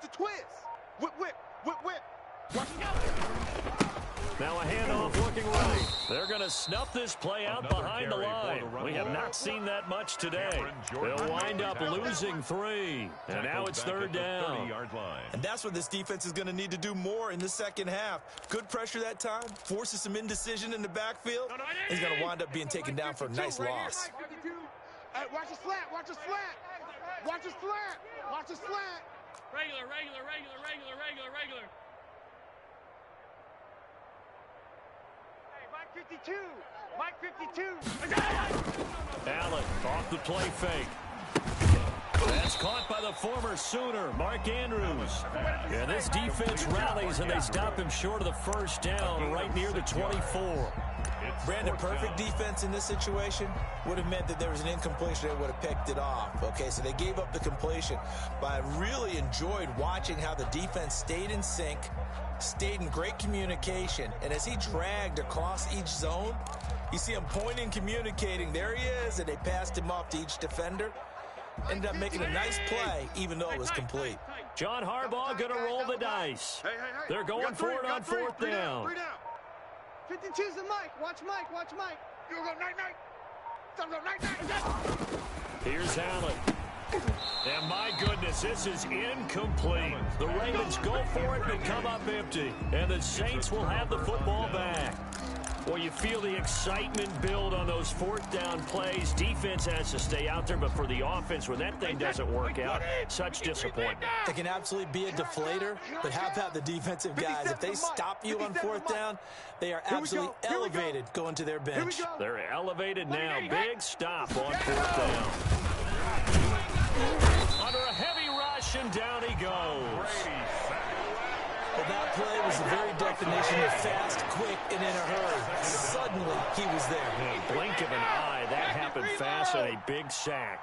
Speaker 2: the twist. Whip. Watch
Speaker 1: Now a handoff looking right. They're going to snuff this play out behind the line. We have not seen that much today. They'll wind up losing 3. And now it's 3rd down.
Speaker 4: And that's what this defense is going to need to do more in the second half. Good pressure that time, forces some indecision in the backfield. He's going to wind up being taken down for a nice loss.
Speaker 2: Hey, watch a slant.
Speaker 6: Regular. Mike 52.
Speaker 1: Allen off the play fake. That's caught by the former Sooner, Mark Andrews. And this defense rallies, and they stop him short of the first down right near the 24.
Speaker 4: Brandon, perfect defense in this situation would have meant that there was an incompletion. They would have picked it off. Okay, so they gave up the completion. But I really enjoyed watching how the defense stayed in sync, stayed in great communication, and as he dragged across each zone, you see him pointing, communicating. There he is, and they passed him off to each defender. Ended up making a nice play, even though it was complete.
Speaker 1: John Harbaugh going to roll the dice. They're going for it on 4th down.
Speaker 2: 52's the Mike. Watch Mike. You go night.
Speaker 1: Here's Allen. And my goodness, this is incomplete. The Ravens go for it but come up empty. And the Saints will have the football back. Well, you feel the excitement build on those 4th down plays. Defense has to stay out there, but for the offense, when that thing doesn't work out, such disappointment.
Speaker 4: It can absolutely be a deflator, but how about the defensive guys? If they stop you on 4th down, they are absolutely elevated going to their bench.
Speaker 1: They're elevated now. Big stop on 4th down. Under a heavy rush, and down he goes.
Speaker 4: Well, that play was the very definition of fast, quick, and in a hurry. Suddenly, he was there.
Speaker 1: In a blink of an eye, that happened fast, and a big sack.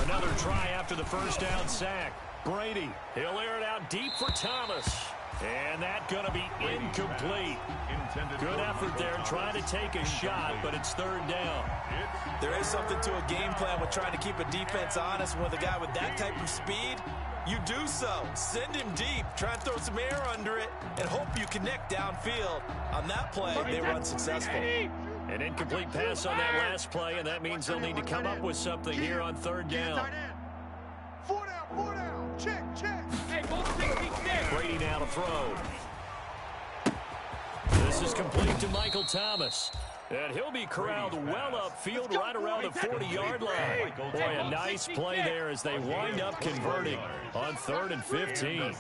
Speaker 1: Another try after the first down sack. Brady, he'll air it out deep for Thomas. And that's going to be incomplete. Good effort there trying to take a shot, but it's 3rd down.
Speaker 4: There is something to a game plan with trying to keep a defense honest. With a guy with that type of speed, you do so. Send him deep, try and throw some air under it, and hope you connect downfield. On that play, they were unsuccessful.
Speaker 1: An incomplete pass on that last play, and that means they'll need to come up with something here on 3rd down.
Speaker 2: 4 down. Check.
Speaker 6: Hey, both 66.
Speaker 1: Brady now to throw. This is complete to Michael Thomas. And he'll be corralled well upfield right around the 40-yard line. Boy, a nice play there as they wind up converting on 3rd and 15.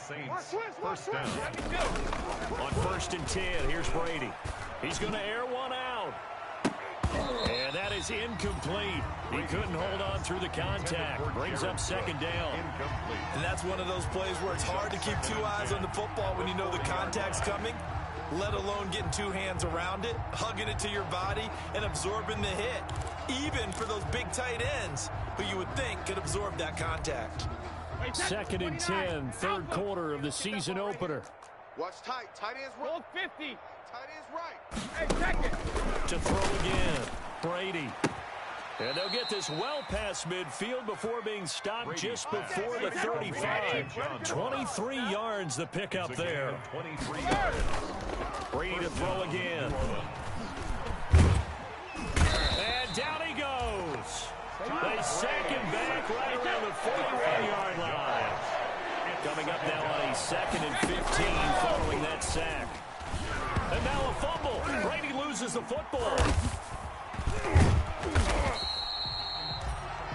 Speaker 3: First down.
Speaker 1: On 1st and 10, here's Brady. He's going to air one out. And that is incomplete. He couldn't hold on through the contact. Brings up 2nd down.
Speaker 4: And that's one of those plays where it's hard to keep 2 eyes on the football when you know the contact's coming, let alone getting 2 hands around it, hugging it to your body, and absorbing the hit. Even for those big tight ends who you would think could absorb that contact.
Speaker 1: 2nd and 10, 3rd quarter of the season opener.
Speaker 2: Watch tight. Tight ends right.
Speaker 6: Both 50.
Speaker 2: Tight ends right.
Speaker 6: Hey, check it.
Speaker 1: To throw again, Brady. And they'll get this well past midfield before being stopped just before the 35. 23 yards the pickup there.
Speaker 3: 23 yards.
Speaker 1: Brady to throw again. And down he goes. They sack him back right around the 41-yard line. Coming up now on a 2nd and 15 following that sack. And now a fumble. Brady loses the football.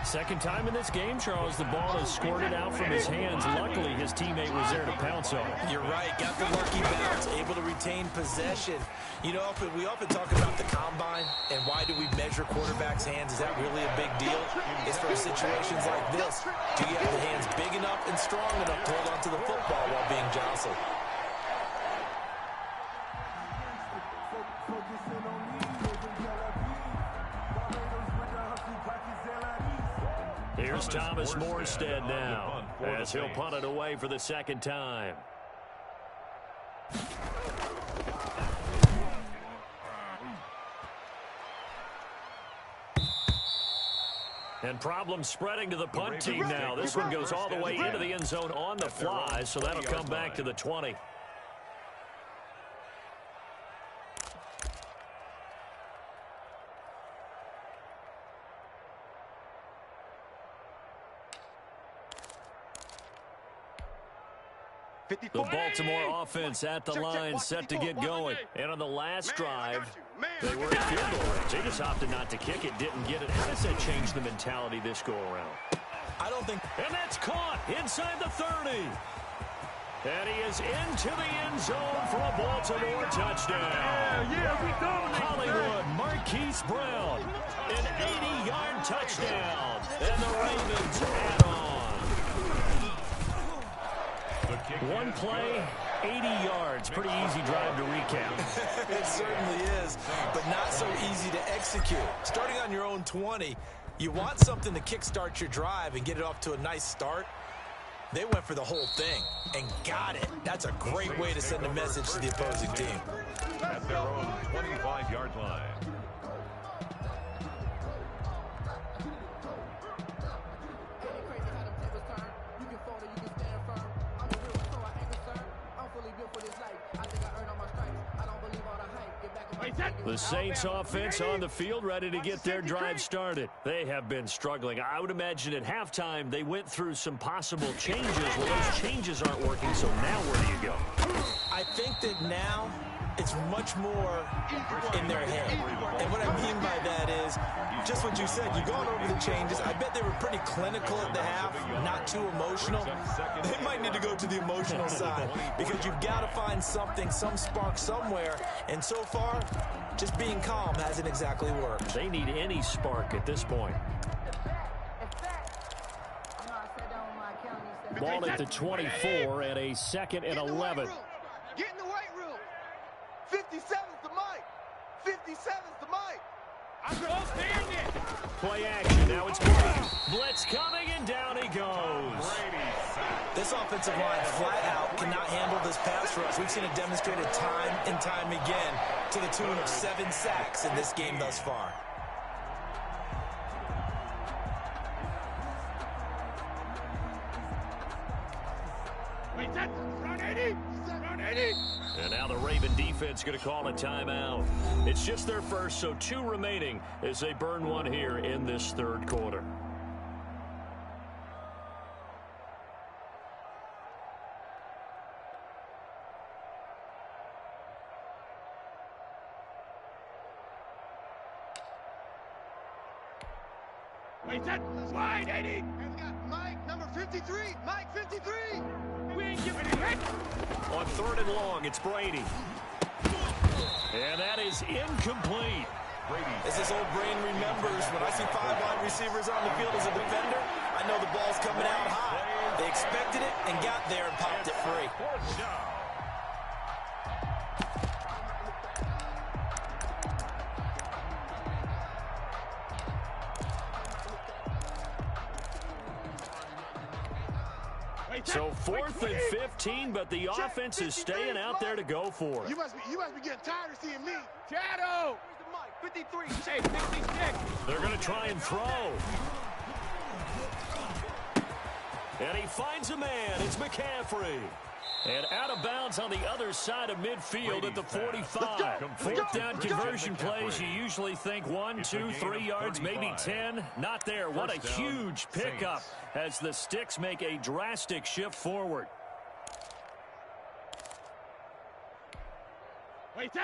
Speaker 1: Second time in this game, Charles, the ball is squirted out from his hands. Luckily, his teammate was there to pounce on it.
Speaker 4: You're right. Got the lucky bounce, able to retain possession. You know, we often talk about the combine and why do we measure quarterbacks' hands. Is that really a big deal? It's for situations like this. Do you have the hands big enough and strong enough to hold on to the football while being jostled?
Speaker 1: Here's Thomas Morstead now as he'll punt it away for the 2nd time. And problems spreading to the punt team now. This one goes all the way into the end zone on the fly, so that'll come back to the 20. The Baltimore offense at the line, set to get going. And on the last drive, they were in field goal range. They just opted not to kick it, didn't get it. How does that change the mentality this go-around?
Speaker 4: I don't think...
Speaker 1: And that's caught inside the 30. And he is into the end zone for a Baltimore touchdown.
Speaker 6: We dominate.
Speaker 1: Hollywood Marquise Brown, an 80-yard touchdown. And the Ravens add on. One play, 80 yards. Pretty easy drive to recap.
Speaker 4: It certainly is, but not so easy to execute. Starting on your own 20, you want something to kickstart your drive and get it off to a nice start. They went for the whole thing and got it. That's a great way to send a message to the opposing team.
Speaker 3: At their own 25-yard line.
Speaker 1: The Saints offense on the field, ready to get their drive started. They have been struggling. I would imagine at halftime they went through some possible changes. Well, those changes aren't working, so now where do you go?
Speaker 4: I think that now it's much more in their head. And what I mean by that is just what you said. You've gone over the changes. I bet they were pretty clinical at the half, not too emotional. They might need to go to the emotional side because you've got to find something, some spark somewhere. And so far, just being calm hasn't exactly worked.
Speaker 1: They need any spark at this point. Ball at the 24 and a 2nd and 11.
Speaker 2: Get in the weight room. 57's the mic. 57's the mic.
Speaker 6: I'm going to stand it.
Speaker 1: Play action. Now it's Brady. Blitz coming, and down he goes.
Speaker 4: This offensive line flat out cannot handle this pass rush. We've seen it demonstrated time and time again to the tune of 7 sacks in this game thus far.
Speaker 6: Wait, that's run 80. Run 80.
Speaker 1: And now the Raven defense going to call a timeout. It's just their first, so 2 remaining as they burn one here in this 3rd quarter.
Speaker 6: Wait, that wide, 80.
Speaker 2: And we got Mike, number 53. Mike, 53.
Speaker 6: We ain't giving it hit.
Speaker 1: On 3rd and long, it's Brady. And that is incomplete.
Speaker 4: As this old brain remembers, when I see 5 wide receivers on the field as a defender, I know the ball's coming out high. They expected it and got there and popped it free.
Speaker 1: So 4th and 15, but the offense is staying out there to go for it.
Speaker 2: You must be getting tired of seeing me.
Speaker 6: Shadow.
Speaker 2: Where's the Mike? 53.
Speaker 6: Hey, 56.
Speaker 1: They're going to try and throw. And he finds a man. It's McCaffrey. And out of bounds on the other side of midfield at the 45. 4th down conversion plays, you usually think 1, 2, 3 yards, maybe 10. Not there. What a huge pickup as the Sticks make a drastic shift forward.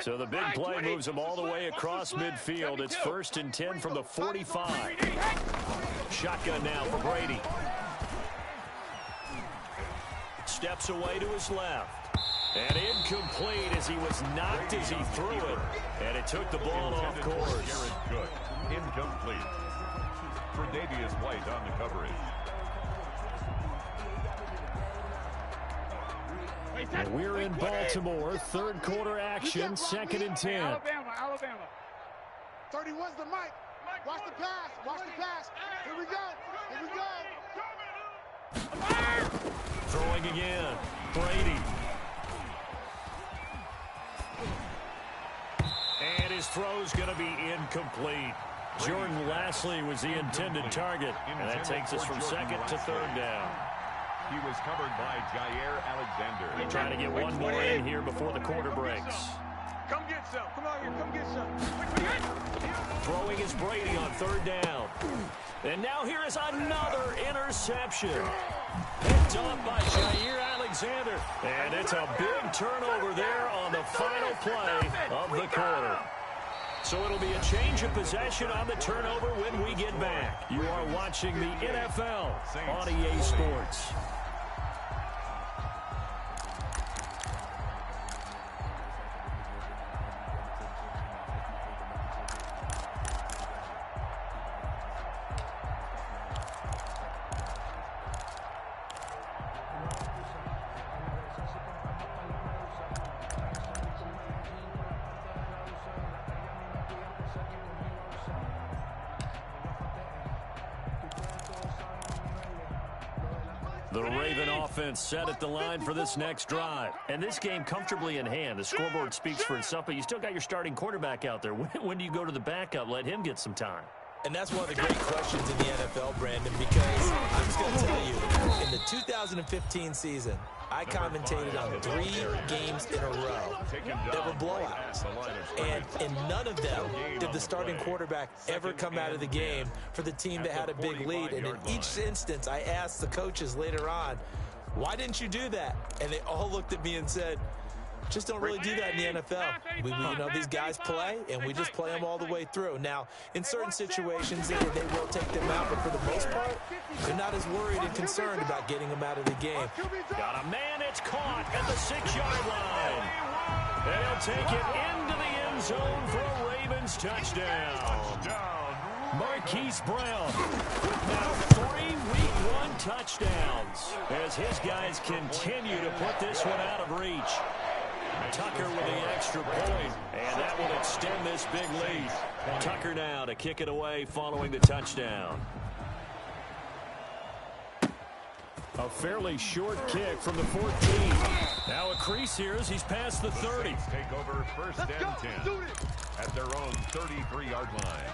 Speaker 1: So the big play moves them all the way across midfield. It's 1st and 10 from the 45. Shotgun now for Brady. Steps away to his left. And incomplete as he was knocked as he threw it. And it took the ball off course.
Speaker 3: Good. Incomplete. Tre'Davious White on the coverage.
Speaker 1: And we're in Baltimore. 3rd quarter action. 2nd and 10.
Speaker 6: Alabama.
Speaker 2: 31's the Mike. Watch the pass. Watch the pass. Here we go. Here we go.
Speaker 1: Throwing again. Brady. And his throw's going to be incomplete. Jordan Lastly was the intended target. And that takes us from 2nd to 3rd down.
Speaker 3: He was covered by Jair Alexander.
Speaker 1: They're trying to get one more in here before the quarter breaks.
Speaker 2: Come get some. Come out here. Come get some.
Speaker 1: Throwing is Brady on 3rd down. And now here is another interception. Picked off by Jair Alexander. And it's a big turnover there on the final play of the quarter. So it'll be a change of possession on the turnover when we get back. You are watching the NFL on EA Sports. The Raven offense set at the line for this next drive. And this game comfortably in hand. The scoreboard speaks for itself, but you still got your starting quarterback out there. When do you go to the backup? Let him get some time.
Speaker 4: And that's one of the great questions in the NFL, Brandon, because I'm just going to tell you, in the 2015 season, I commentated on 3 games in a row that were blowouts. And in none of them did the starting quarterback ever come out of the game for the team that had a big lead. And in each instance, I asked the coaches later on, why didn't you do that? And they all looked at me and said, just don't really do that in the NFL. These guys play, and we just play them all the way through. Now, in certain situations, they will take them out, but for the most part, they're not as worried and concerned about getting them out of the game.
Speaker 1: Got a man, it's caught at the 6-yard line. And he'll take it into the end zone for a Ravens touchdown. Marquise Brown with now 3 Week 1 touchdowns as his guys continue to put this one out of reach. Tucker with the extra point, and that will extend this big lead. Tucker now to kick it away following the touchdown. A fairly short kick from the 14. Now a crease here as he's past the 30.
Speaker 3: Take over 1st and 10 at their own 33-yard line.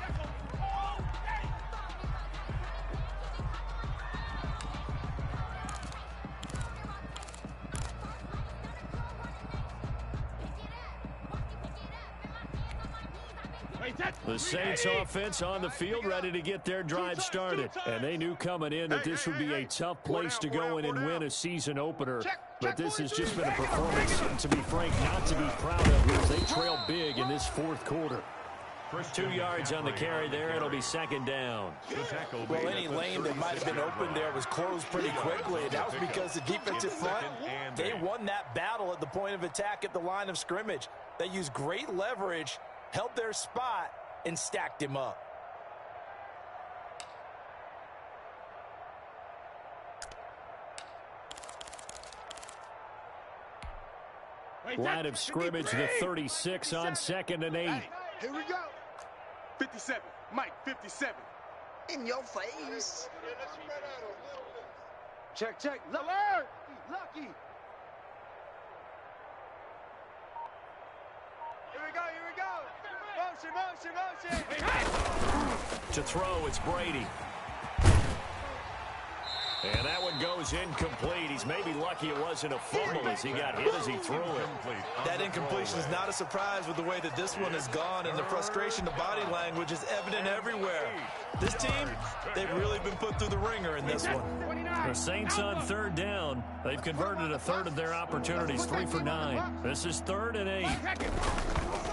Speaker 1: The Saints offense on the field ready to get their drive started. And they knew coming in that this would be a tough place to go in and win a season opener. But this has just been a performance, to be frank, not to be proud of, as they trail big in this 4th quarter. 2 yards on the carry there. It'll be second down.
Speaker 4: Well, any lane that might have been open there was closed pretty quickly. That was because the defensive front, they won that battle at the point of attack at the line of scrimmage. They used great leverage, held their spot, and stacked him up.
Speaker 1: Line of scrimmage, the 36 on 2nd and 8.
Speaker 2: Hey, here we go. 57. Mike, 57. In your face. Check, check. Alert! Lucky. Here we go, here we go. Motion, motion, motion.
Speaker 1: To throw, it's Brady. And that one goes incomplete. He's maybe lucky it wasn't a fumble as he got hit as he threw it.
Speaker 4: That incompletion is not a surprise with the way that this one has gone, and the frustration, the body language is evident everywhere. This team, they've really been put through the ringer in this one.
Speaker 1: The Saints on 3rd down. They've converted a third of their opportunities, 3 for 9. This is 3rd and 8.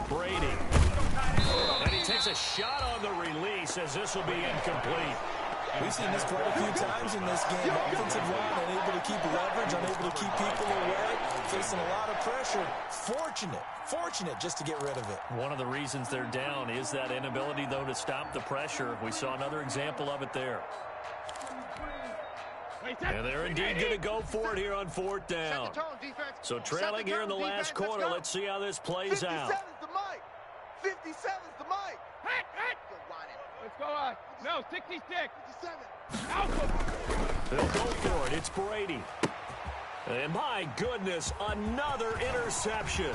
Speaker 1: Brady. And he takes a shot on the release as this will be incomplete.
Speaker 4: We've seen this quite a few times in this game. Offensive line unable to keep leverage, unable to keep people away, facing a lot of pressure. Fortunate just to get rid of it.
Speaker 1: One of the reasons they're down is that inability, though, to stop the pressure. We saw another example of it there. And they're indeed going to go for it here on 4th down. So trailing here in the last quarter, let's see how this plays out.
Speaker 2: 57's the mic. 57's the mic.
Speaker 6: Let's go on. No, 66.
Speaker 2: 57.
Speaker 1: They'll go for it. It's Brady. And my goodness, another interception.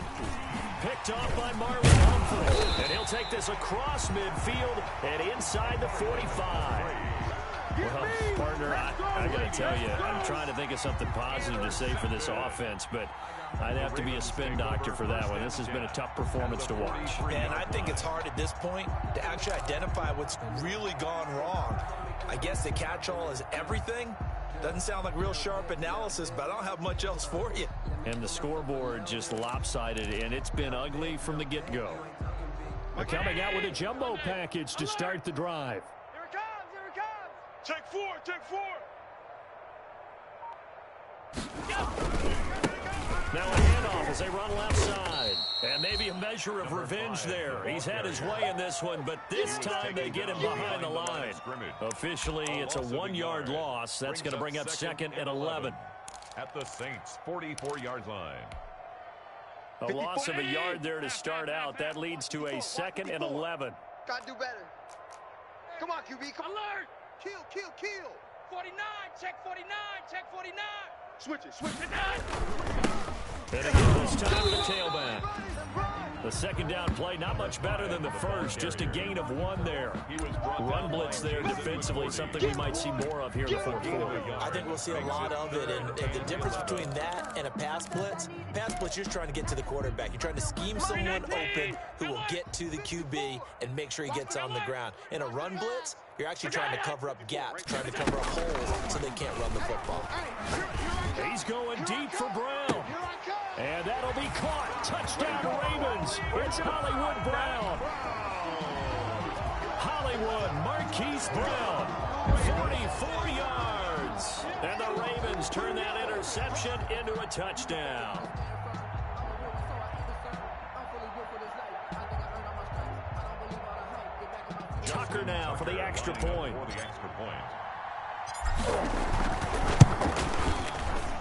Speaker 1: Picked off by Marlon Humphrey. And he'll take this across midfield and inside the 45. Well, partner, I got to tell you, I'm trying to think of something positive to say for this offense, but I'd have to be a spin doctor for that one. This has been a tough performance to watch.
Speaker 4: And I think it's hard at this point to actually identify what's really gone wrong. I guess the catch-all is everything. Doesn't sound like real sharp analysis, but I don't have much else for you.
Speaker 1: And the scoreboard just lopsided, and it's been ugly from the get-go. They're coming out with a jumbo package to start the drive.
Speaker 2: Here it comes, here it comes. Take 4, take 4.
Speaker 1: Now a handoff as they run left side. And maybe a measure of revenge there. He's had his way in this one, but this time they get him behind the line. Officially, it's a 1-yard loss. That's going to bring up 2nd and 11.
Speaker 3: At the Saints' 44-yard line.
Speaker 1: A loss of a yard there to start out. That leads to a 2nd and 11.
Speaker 2: Gotta do better. Come on, QB. Come alert. Kill, kill, kill.
Speaker 6: 49. Check 49. Check 49.
Speaker 2: Switch it, switch it.
Speaker 1: And again, this time the tailback. The 2nd down play, not much better than the first. Just a gain of 1 there. Run blitz there defensively, something we might see more of here in the 4th quarter.
Speaker 4: I think we'll see a lot of it, and the difference between that and a pass blitz, you're just trying to get to the quarterback. You're trying to scheme someone open who will get to the QB and make sure he gets on the ground. In a run blitz, you're actually trying to cover up gaps, trying to cover up holes so they can't run the football.
Speaker 1: He's going deep for Brown. And that'll be caught. Touchdown Ravens. It's Hollywood Brown. Hollywood Marquise Brown. 44 yards. And the Ravens turn that interception into a touchdown. Tucker now for the extra point.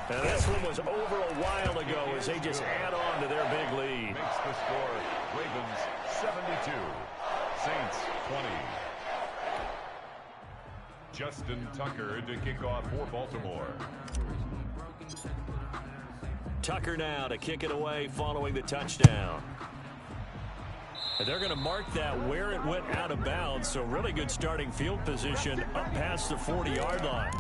Speaker 1: And this one was over a while ago as they just add on to their big lead.
Speaker 3: Makes the score Ravens 72, Saints 20. Justin Tucker to kick off for Baltimore.
Speaker 1: Tucker now to kick it away following the touchdown. And they're going to mark that where it went out of bounds, so really good starting field position up past the 40-yard line.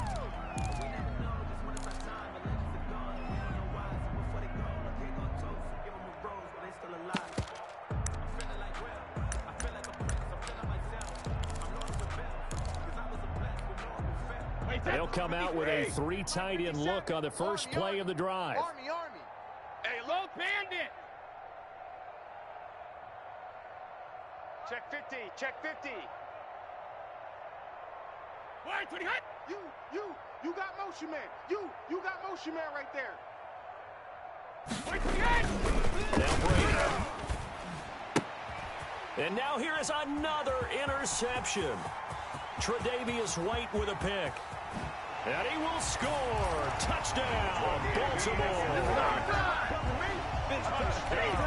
Speaker 1: They'll come out with a 3 tight end look on the first play of the drive.
Speaker 2: Army.
Speaker 6: Hey, low bandit.
Speaker 2: Check 15. check 50.
Speaker 6: Why, 20 hot?
Speaker 2: You got motion man. You got motion man right there.
Speaker 6: Why, 20 hot?
Speaker 1: Now Brady. And now here is another interception. Tre'Davious White with a pick. And he will score. Touchdown, Baltimore.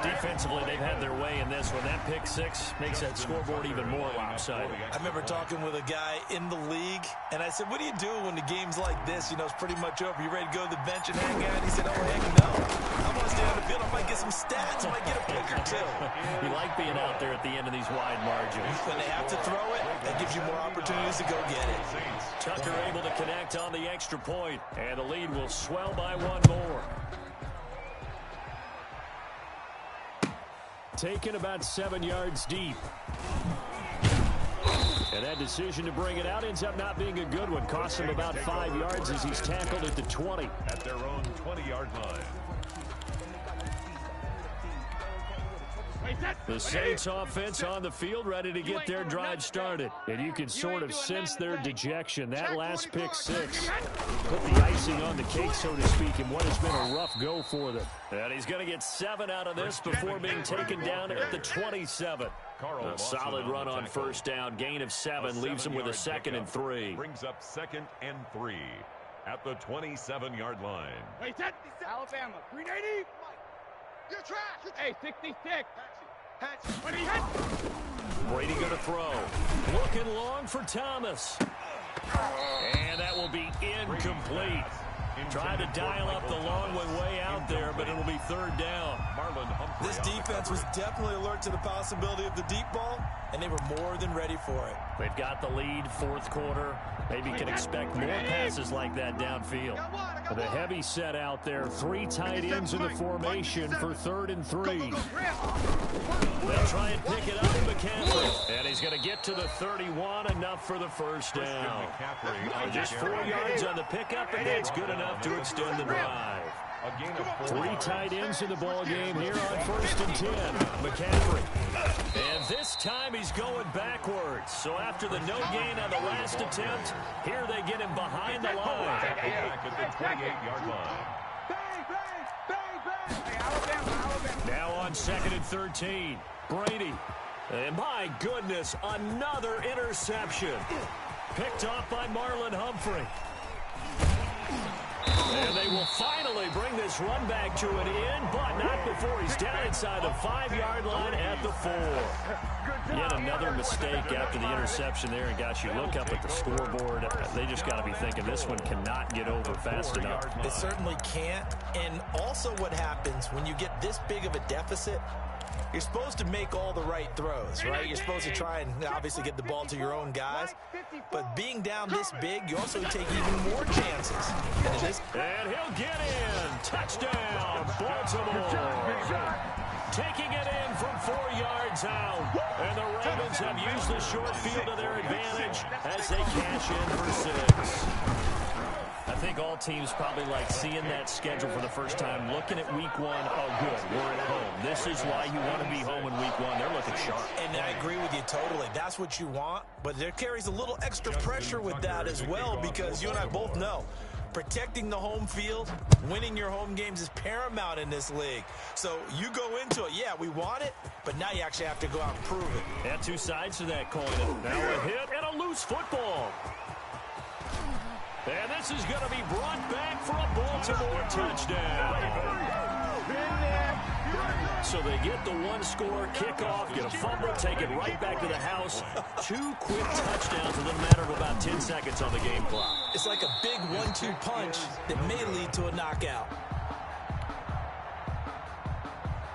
Speaker 1: Defensively, they've had their way in this one. That pick six makes that scoreboard even more lopsided.
Speaker 4: I remember talking with a guy in the league, and I said, what do you do when the game's like this? You know, it's pretty much over. You ready to go to the bench and hang out? He said, oh, heck no. I want to stay on the field. I might get some stats. I might get a pick or two.
Speaker 1: You like being out there at the end of these wide margins.
Speaker 4: When they have to throw it, that gives you more opportunities to go get it.
Speaker 1: Tucker able to connect on the extra point, and the lead will swell by one more. Taken about 7 yards deep. And that decision to bring it out ends up not being a good one. Costs him about 5 yards as he's tackled at the 20.
Speaker 3: At their own 20-yard line.
Speaker 1: The Saints offense on the field ready to get their drive started. And you can sort of sense their dejection. That last pick six put the icing on the cake, so to speak, in what has been a rough go for them. And he's going to get 7 out of this before being taken down at the 27. A solid run on first down. Gain of 7 leaves him with a 2nd and 3.
Speaker 3: Brings up 2nd and 3 at the 27-yard line.
Speaker 6: Wait, that Alabama, 380.
Speaker 2: You're trash.
Speaker 6: Hey, 66. 20 hit.
Speaker 1: Brady going to throw. Looking long for Thomas. And that will be incomplete. Trying to dial up the long one way out there, but it'll be 3rd down.
Speaker 4: This defense was definitely alert to the possibility of the deep ball, and they were more than ready for it.
Speaker 1: They've got the lead, 4th quarter. Maybe can expect more passes like that downfield. The heavy set out there. 3 tight ends in the formation for 3rd and 3. They'll try and pick it up to McCaffrey. And he's going to get to the 31, enough for the first down. Just 4 yards on the pickup, and that's good enough to extend the drive. 3 tight ends in the ball game here on 1st and 10. McCaffrey. And this time he's going backwards. So after the no gain on the last attempt, here they get him behind the line.
Speaker 3: Back at the 28-yard line.
Speaker 1: Now on 2nd and 13. Brady. And my goodness, another interception. Picked off by Marlon Humphrey. And they will finally bring this run back to an end, but not before he's down inside the 5-yard line at the 4. Yet another mistake after the interception there. And gosh, you look up at the scoreboard, they just got to be thinking this one cannot get over fast enough.
Speaker 4: It certainly can't. And also what happens when you get this big of a deficit, you're supposed to make all the right throws, right? You're supposed to try and obviously get the ball to your own guys. But being down this big, you also take even more chances.
Speaker 1: And he'll get in. Touchdown, Baltimore. Taking it in from 4 yards out. And the Ravens have used the short field to their advantage as they cash in for 6. I think all teams probably like seeing that schedule for the first time, looking at week 1. Oh, good, we're at home. This is why you want to be home in week 1. They're looking sharp.
Speaker 4: And I agree with you totally. That's what you want. But there carries a little extra pressure with that as well, because you and I both know protecting the home field, winning your home games is paramount in this league. So you go into it, yeah, we want it, but now you actually have to go out and prove it.
Speaker 1: And 2 sides to that coin. Now a hit and a loose football. And this is going to be brought back for a Baltimore touchdown. So they get the 1-score kickoff, get a fumble, take it right back to the house. 2 quick touchdowns within a matter of about 10 seconds on the game clock.
Speaker 4: It's like a big 1-2 punch that may lead to a knockout.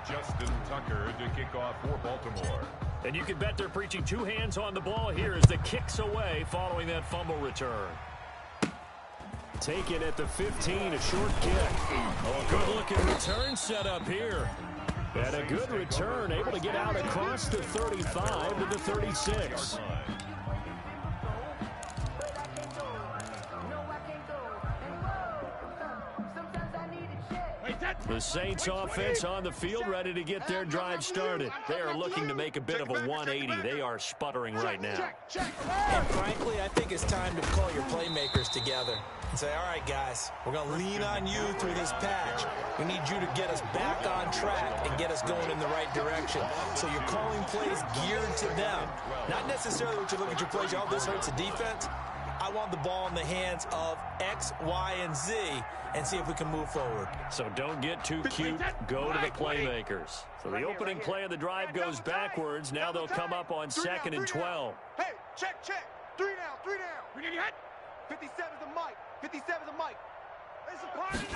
Speaker 3: Justin Tucker to kick off for Baltimore.
Speaker 1: And you can bet they're preaching 2 hands on the ball here as the kick's away following that fumble return. Taken at the 15, a short kick. Oh, good-looking return set up here. And a good return, able to get out across the 35 to the 36.
Speaker 6: Wait, that
Speaker 1: The Saints offense on the field, ready to get their drive started. They are looking to make a bit of a 180. They are sputtering right now.
Speaker 4: And frankly, I think it's time to call your playmakers together and say, all right, guys, we're going to lean on you through this patch. We need you to get us back on track and get us going in the right direction. So you're calling plays geared to them. Not necessarily what you look at your plays, oh, this hurts the defense. I want the ball in the hands of X, Y, and Z and see if we can move forward.
Speaker 1: So don't get too cute. Go to the playmakers. So the opening play of the drive goes backwards. Now they'll come up on 2nd and 12.
Speaker 2: Hey, check. 3 down. 57's the mic. 57's the mic. It's a party.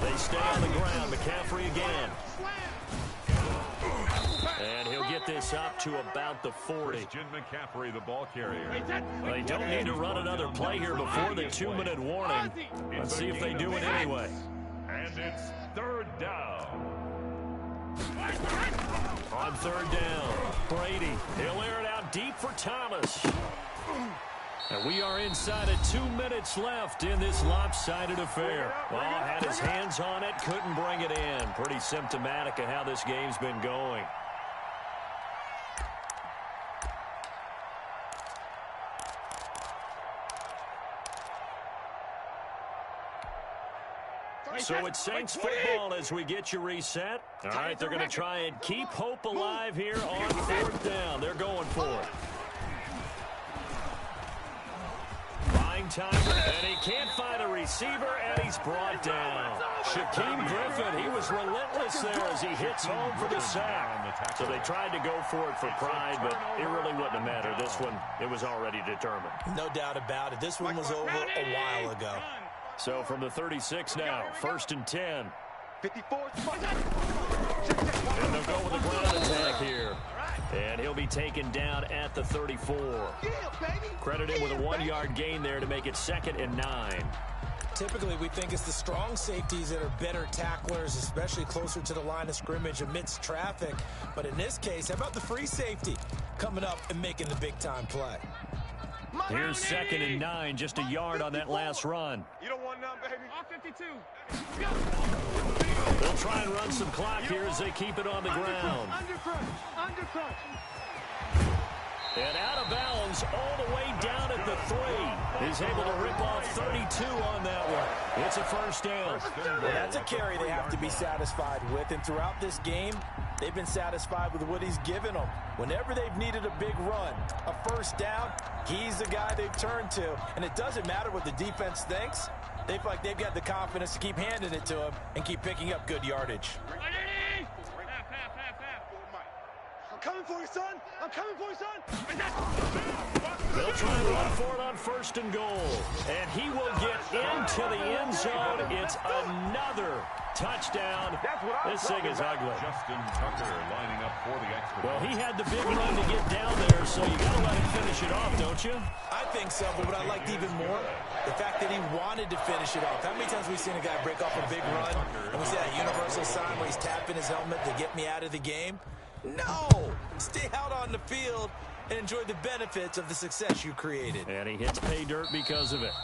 Speaker 1: They stay on the ground. McCaffrey again. And he'll get this up to about the 40.
Speaker 3: Christian McCaffrey, the ball carrier.
Speaker 1: They don't need to run another play here before the 2-minute warning. Let's see if they do it anyway.
Speaker 3: And it's 3rd down.
Speaker 1: On 3rd down, Brady. He'll air it out deep for Thomas. And we are inside of 2 minutes left in this lopsided affair. Well, had his hands on it, couldn't bring it in. Pretty symptomatic of how this game's been going. So it's Saints football as we get you reset. All right, they're going to try and keep hope alive here on 4th down. They're going for it. Buying time, and he can't find a receiver, and he's brought down. Shaquem Griffin, he was relentless there as he hits home for the sack. So they tried to go for it for pride, but it really wouldn't have mattered. This one, it was already determined.
Speaker 4: No doubt about it. This one was over a while ago.
Speaker 1: So from the 36 now, 1st and 10.
Speaker 2: 54.
Speaker 1: And they'll go with a ground attack here. And he'll be taken down at the 34. Credited with a 1-yard gain there to make it 2nd and 9.
Speaker 4: Typically, we think it's the strong safeties that are better tacklers, especially closer to the line of scrimmage amidst traffic. But in this case, how about the free safety coming up and making the big-time play?
Speaker 1: Here's 2nd and 9, just a yard on that last run.
Speaker 2: You don't want none, baby.
Speaker 6: All 52.
Speaker 1: They'll try and run some clock here as they keep it on the ground.
Speaker 6: Undercrunch.
Speaker 1: And out of bounds all the way down at the 3. He's able to rip off 32 on that one. It's a 1st down.
Speaker 4: Well, that's a carry they have to be satisfied with. And throughout this game, they've been satisfied with what he's given them. Whenever they've needed a big run, a 1st down, he's the guy they've turned to. And it doesn't matter what the defense thinks. They feel like they've got the confidence to keep handing it to him and keep picking up good yardage.
Speaker 2: I'm coming for you, son. I'm coming for you, son.
Speaker 1: They'll try and run for it on 1st and goal. And he will get into the end zone. It's another touchdown. This thing is ugly.
Speaker 3: Justin Tucker lining up for the extra point.
Speaker 1: Well, he had the big run to get down there, so you got to let him finish it off, don't you?
Speaker 4: I think so, but what I liked even more, the fact that he wanted to finish it off. How many times have we seen a guy break off a big run, and we see that universal sign where he's tapping his helmet to get me out of the game? No! Stay out on the field and enjoy the benefits of the success you created.
Speaker 1: And he hits pay dirt because of it.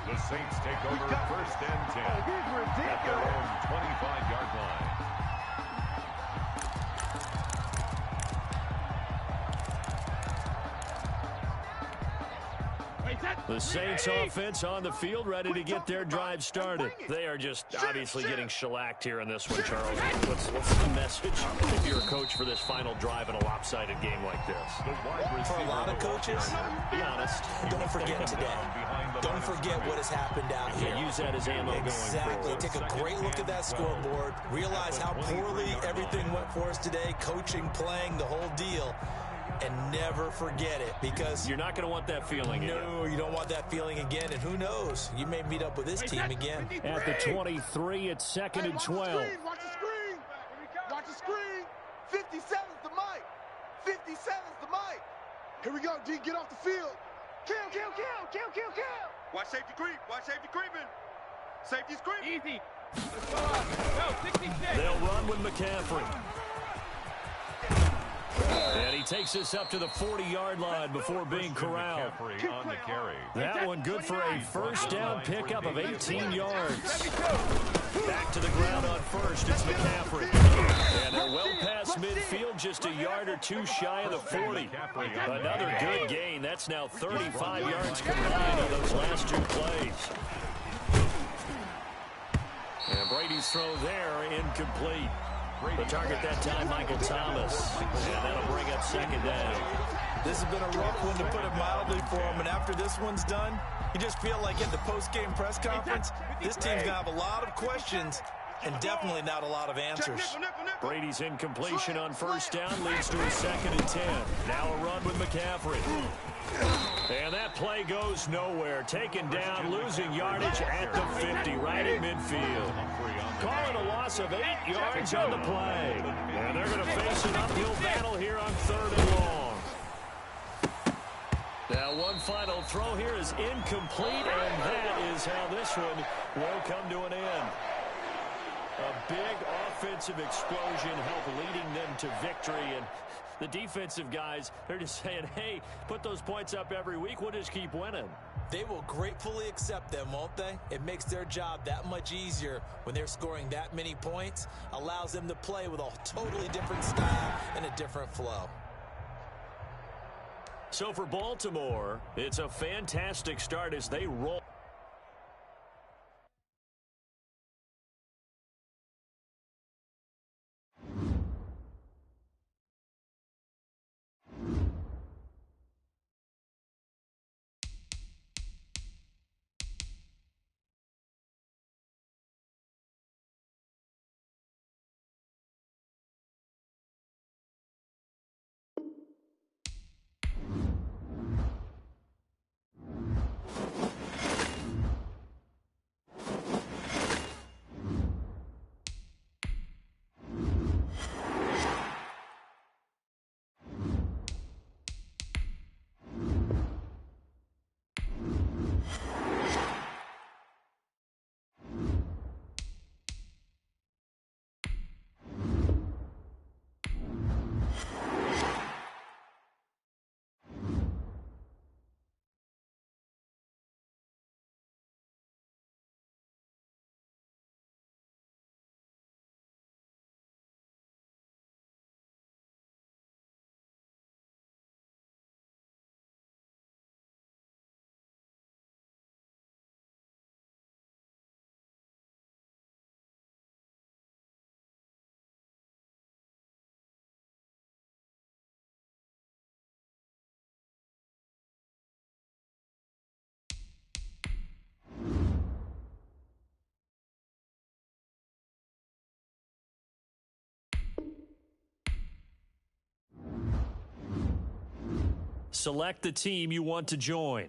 Speaker 3: The Saints take over 1st and 10 at their own 25-yard line.
Speaker 1: The Saints offense on the field ready to get their drive started. They are just obviously getting shellacked here in this one, Charles. What's the message if you're a coach for this final drive in a lopsided game like this?
Speaker 4: For a lot of coaches,
Speaker 1: Be honest.
Speaker 4: don't forget today. Don't forget what has happened out here.
Speaker 1: Use that as ammo
Speaker 4: Exactly.
Speaker 1: going forward.
Speaker 4: Take a great look at that scoreboard. Realize how poorly everything went for us today. Coaching, playing, the whole deal. And never forget it, because
Speaker 1: You're not going to want that feeling again.
Speaker 4: no, you don't want that feeling again. And who knows? You may meet up with this team again.
Speaker 1: At the 23, it's 2nd and 12.
Speaker 2: Watch the screen. Watch the screen. 57's the mic. 57's the mic. Here we go, D. Get off the field. Kill. Watch safety creep. Watch safety creeping. Safety's creeping.
Speaker 6: Easy. Let's go up. Go, 66.
Speaker 1: They'll run with McCaffrey. And he takes this up to the 40-yard line before being corralled.
Speaker 3: McCaffrey on the carry.
Speaker 1: That one good for a 1st down pickup of 18 yards. Back to the ground on first. It's McCaffrey. And they're well past midfield, just a yard or two shy of the 40. Another good gain. That's now 35 yards combined on those last two plays. And Brady's throw there, incomplete. The target that time, Michael Thomas. And that'll bring up second down.
Speaker 4: This has been a rough one, to put it mildly, for him. And after this one's done, you just feel like at the post-game press conference, this team's going to have a lot of questions and definitely not a lot of answers.
Speaker 1: Brady's incompletion on first down leads to a 2nd and 10. Now a run with McCaffrey. And that play goes nowhere. Taken down, losing yardage at the 50, right in midfield. Call it a loss of 8 yards on the play. And they're going to face an uphill battle here on 3rd and long. Now one final throw here is incomplete, and that is how this one will come to an end. A big offensive explosion helped leading them to victory, and the defensive guys, they're just saying, hey, put those points up every week, we'll just keep winning.
Speaker 4: They will gratefully accept them, won't they? It makes their job that much easier when they're scoring that many points, allows them to play with a totally different style and a different flow.
Speaker 1: So for Baltimore, it's a fantastic start as they roll. Select the team you want to join.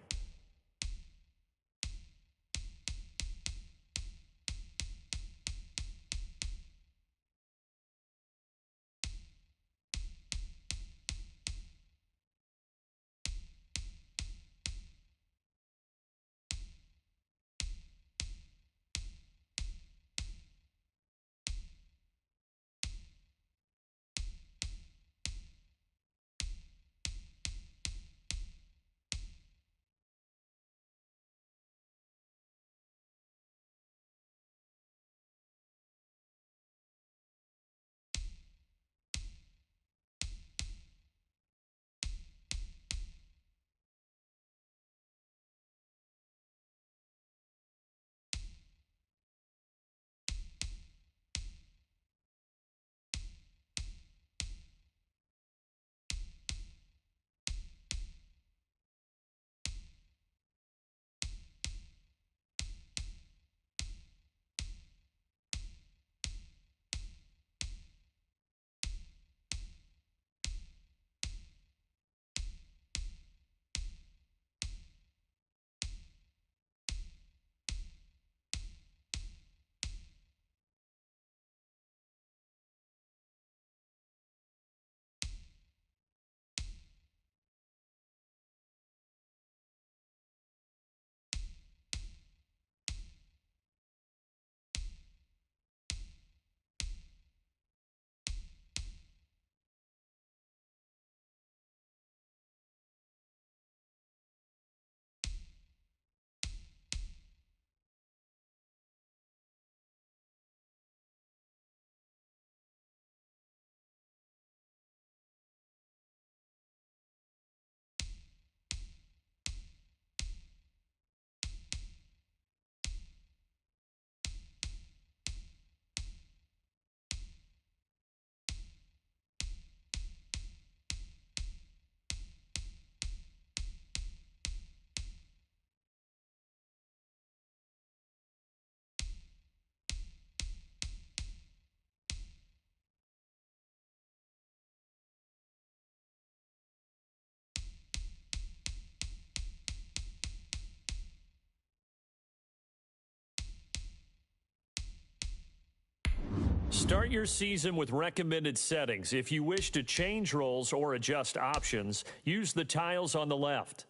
Speaker 1: Start your season with recommended settings. If you wish to change roles or adjust options, use the tiles on the left.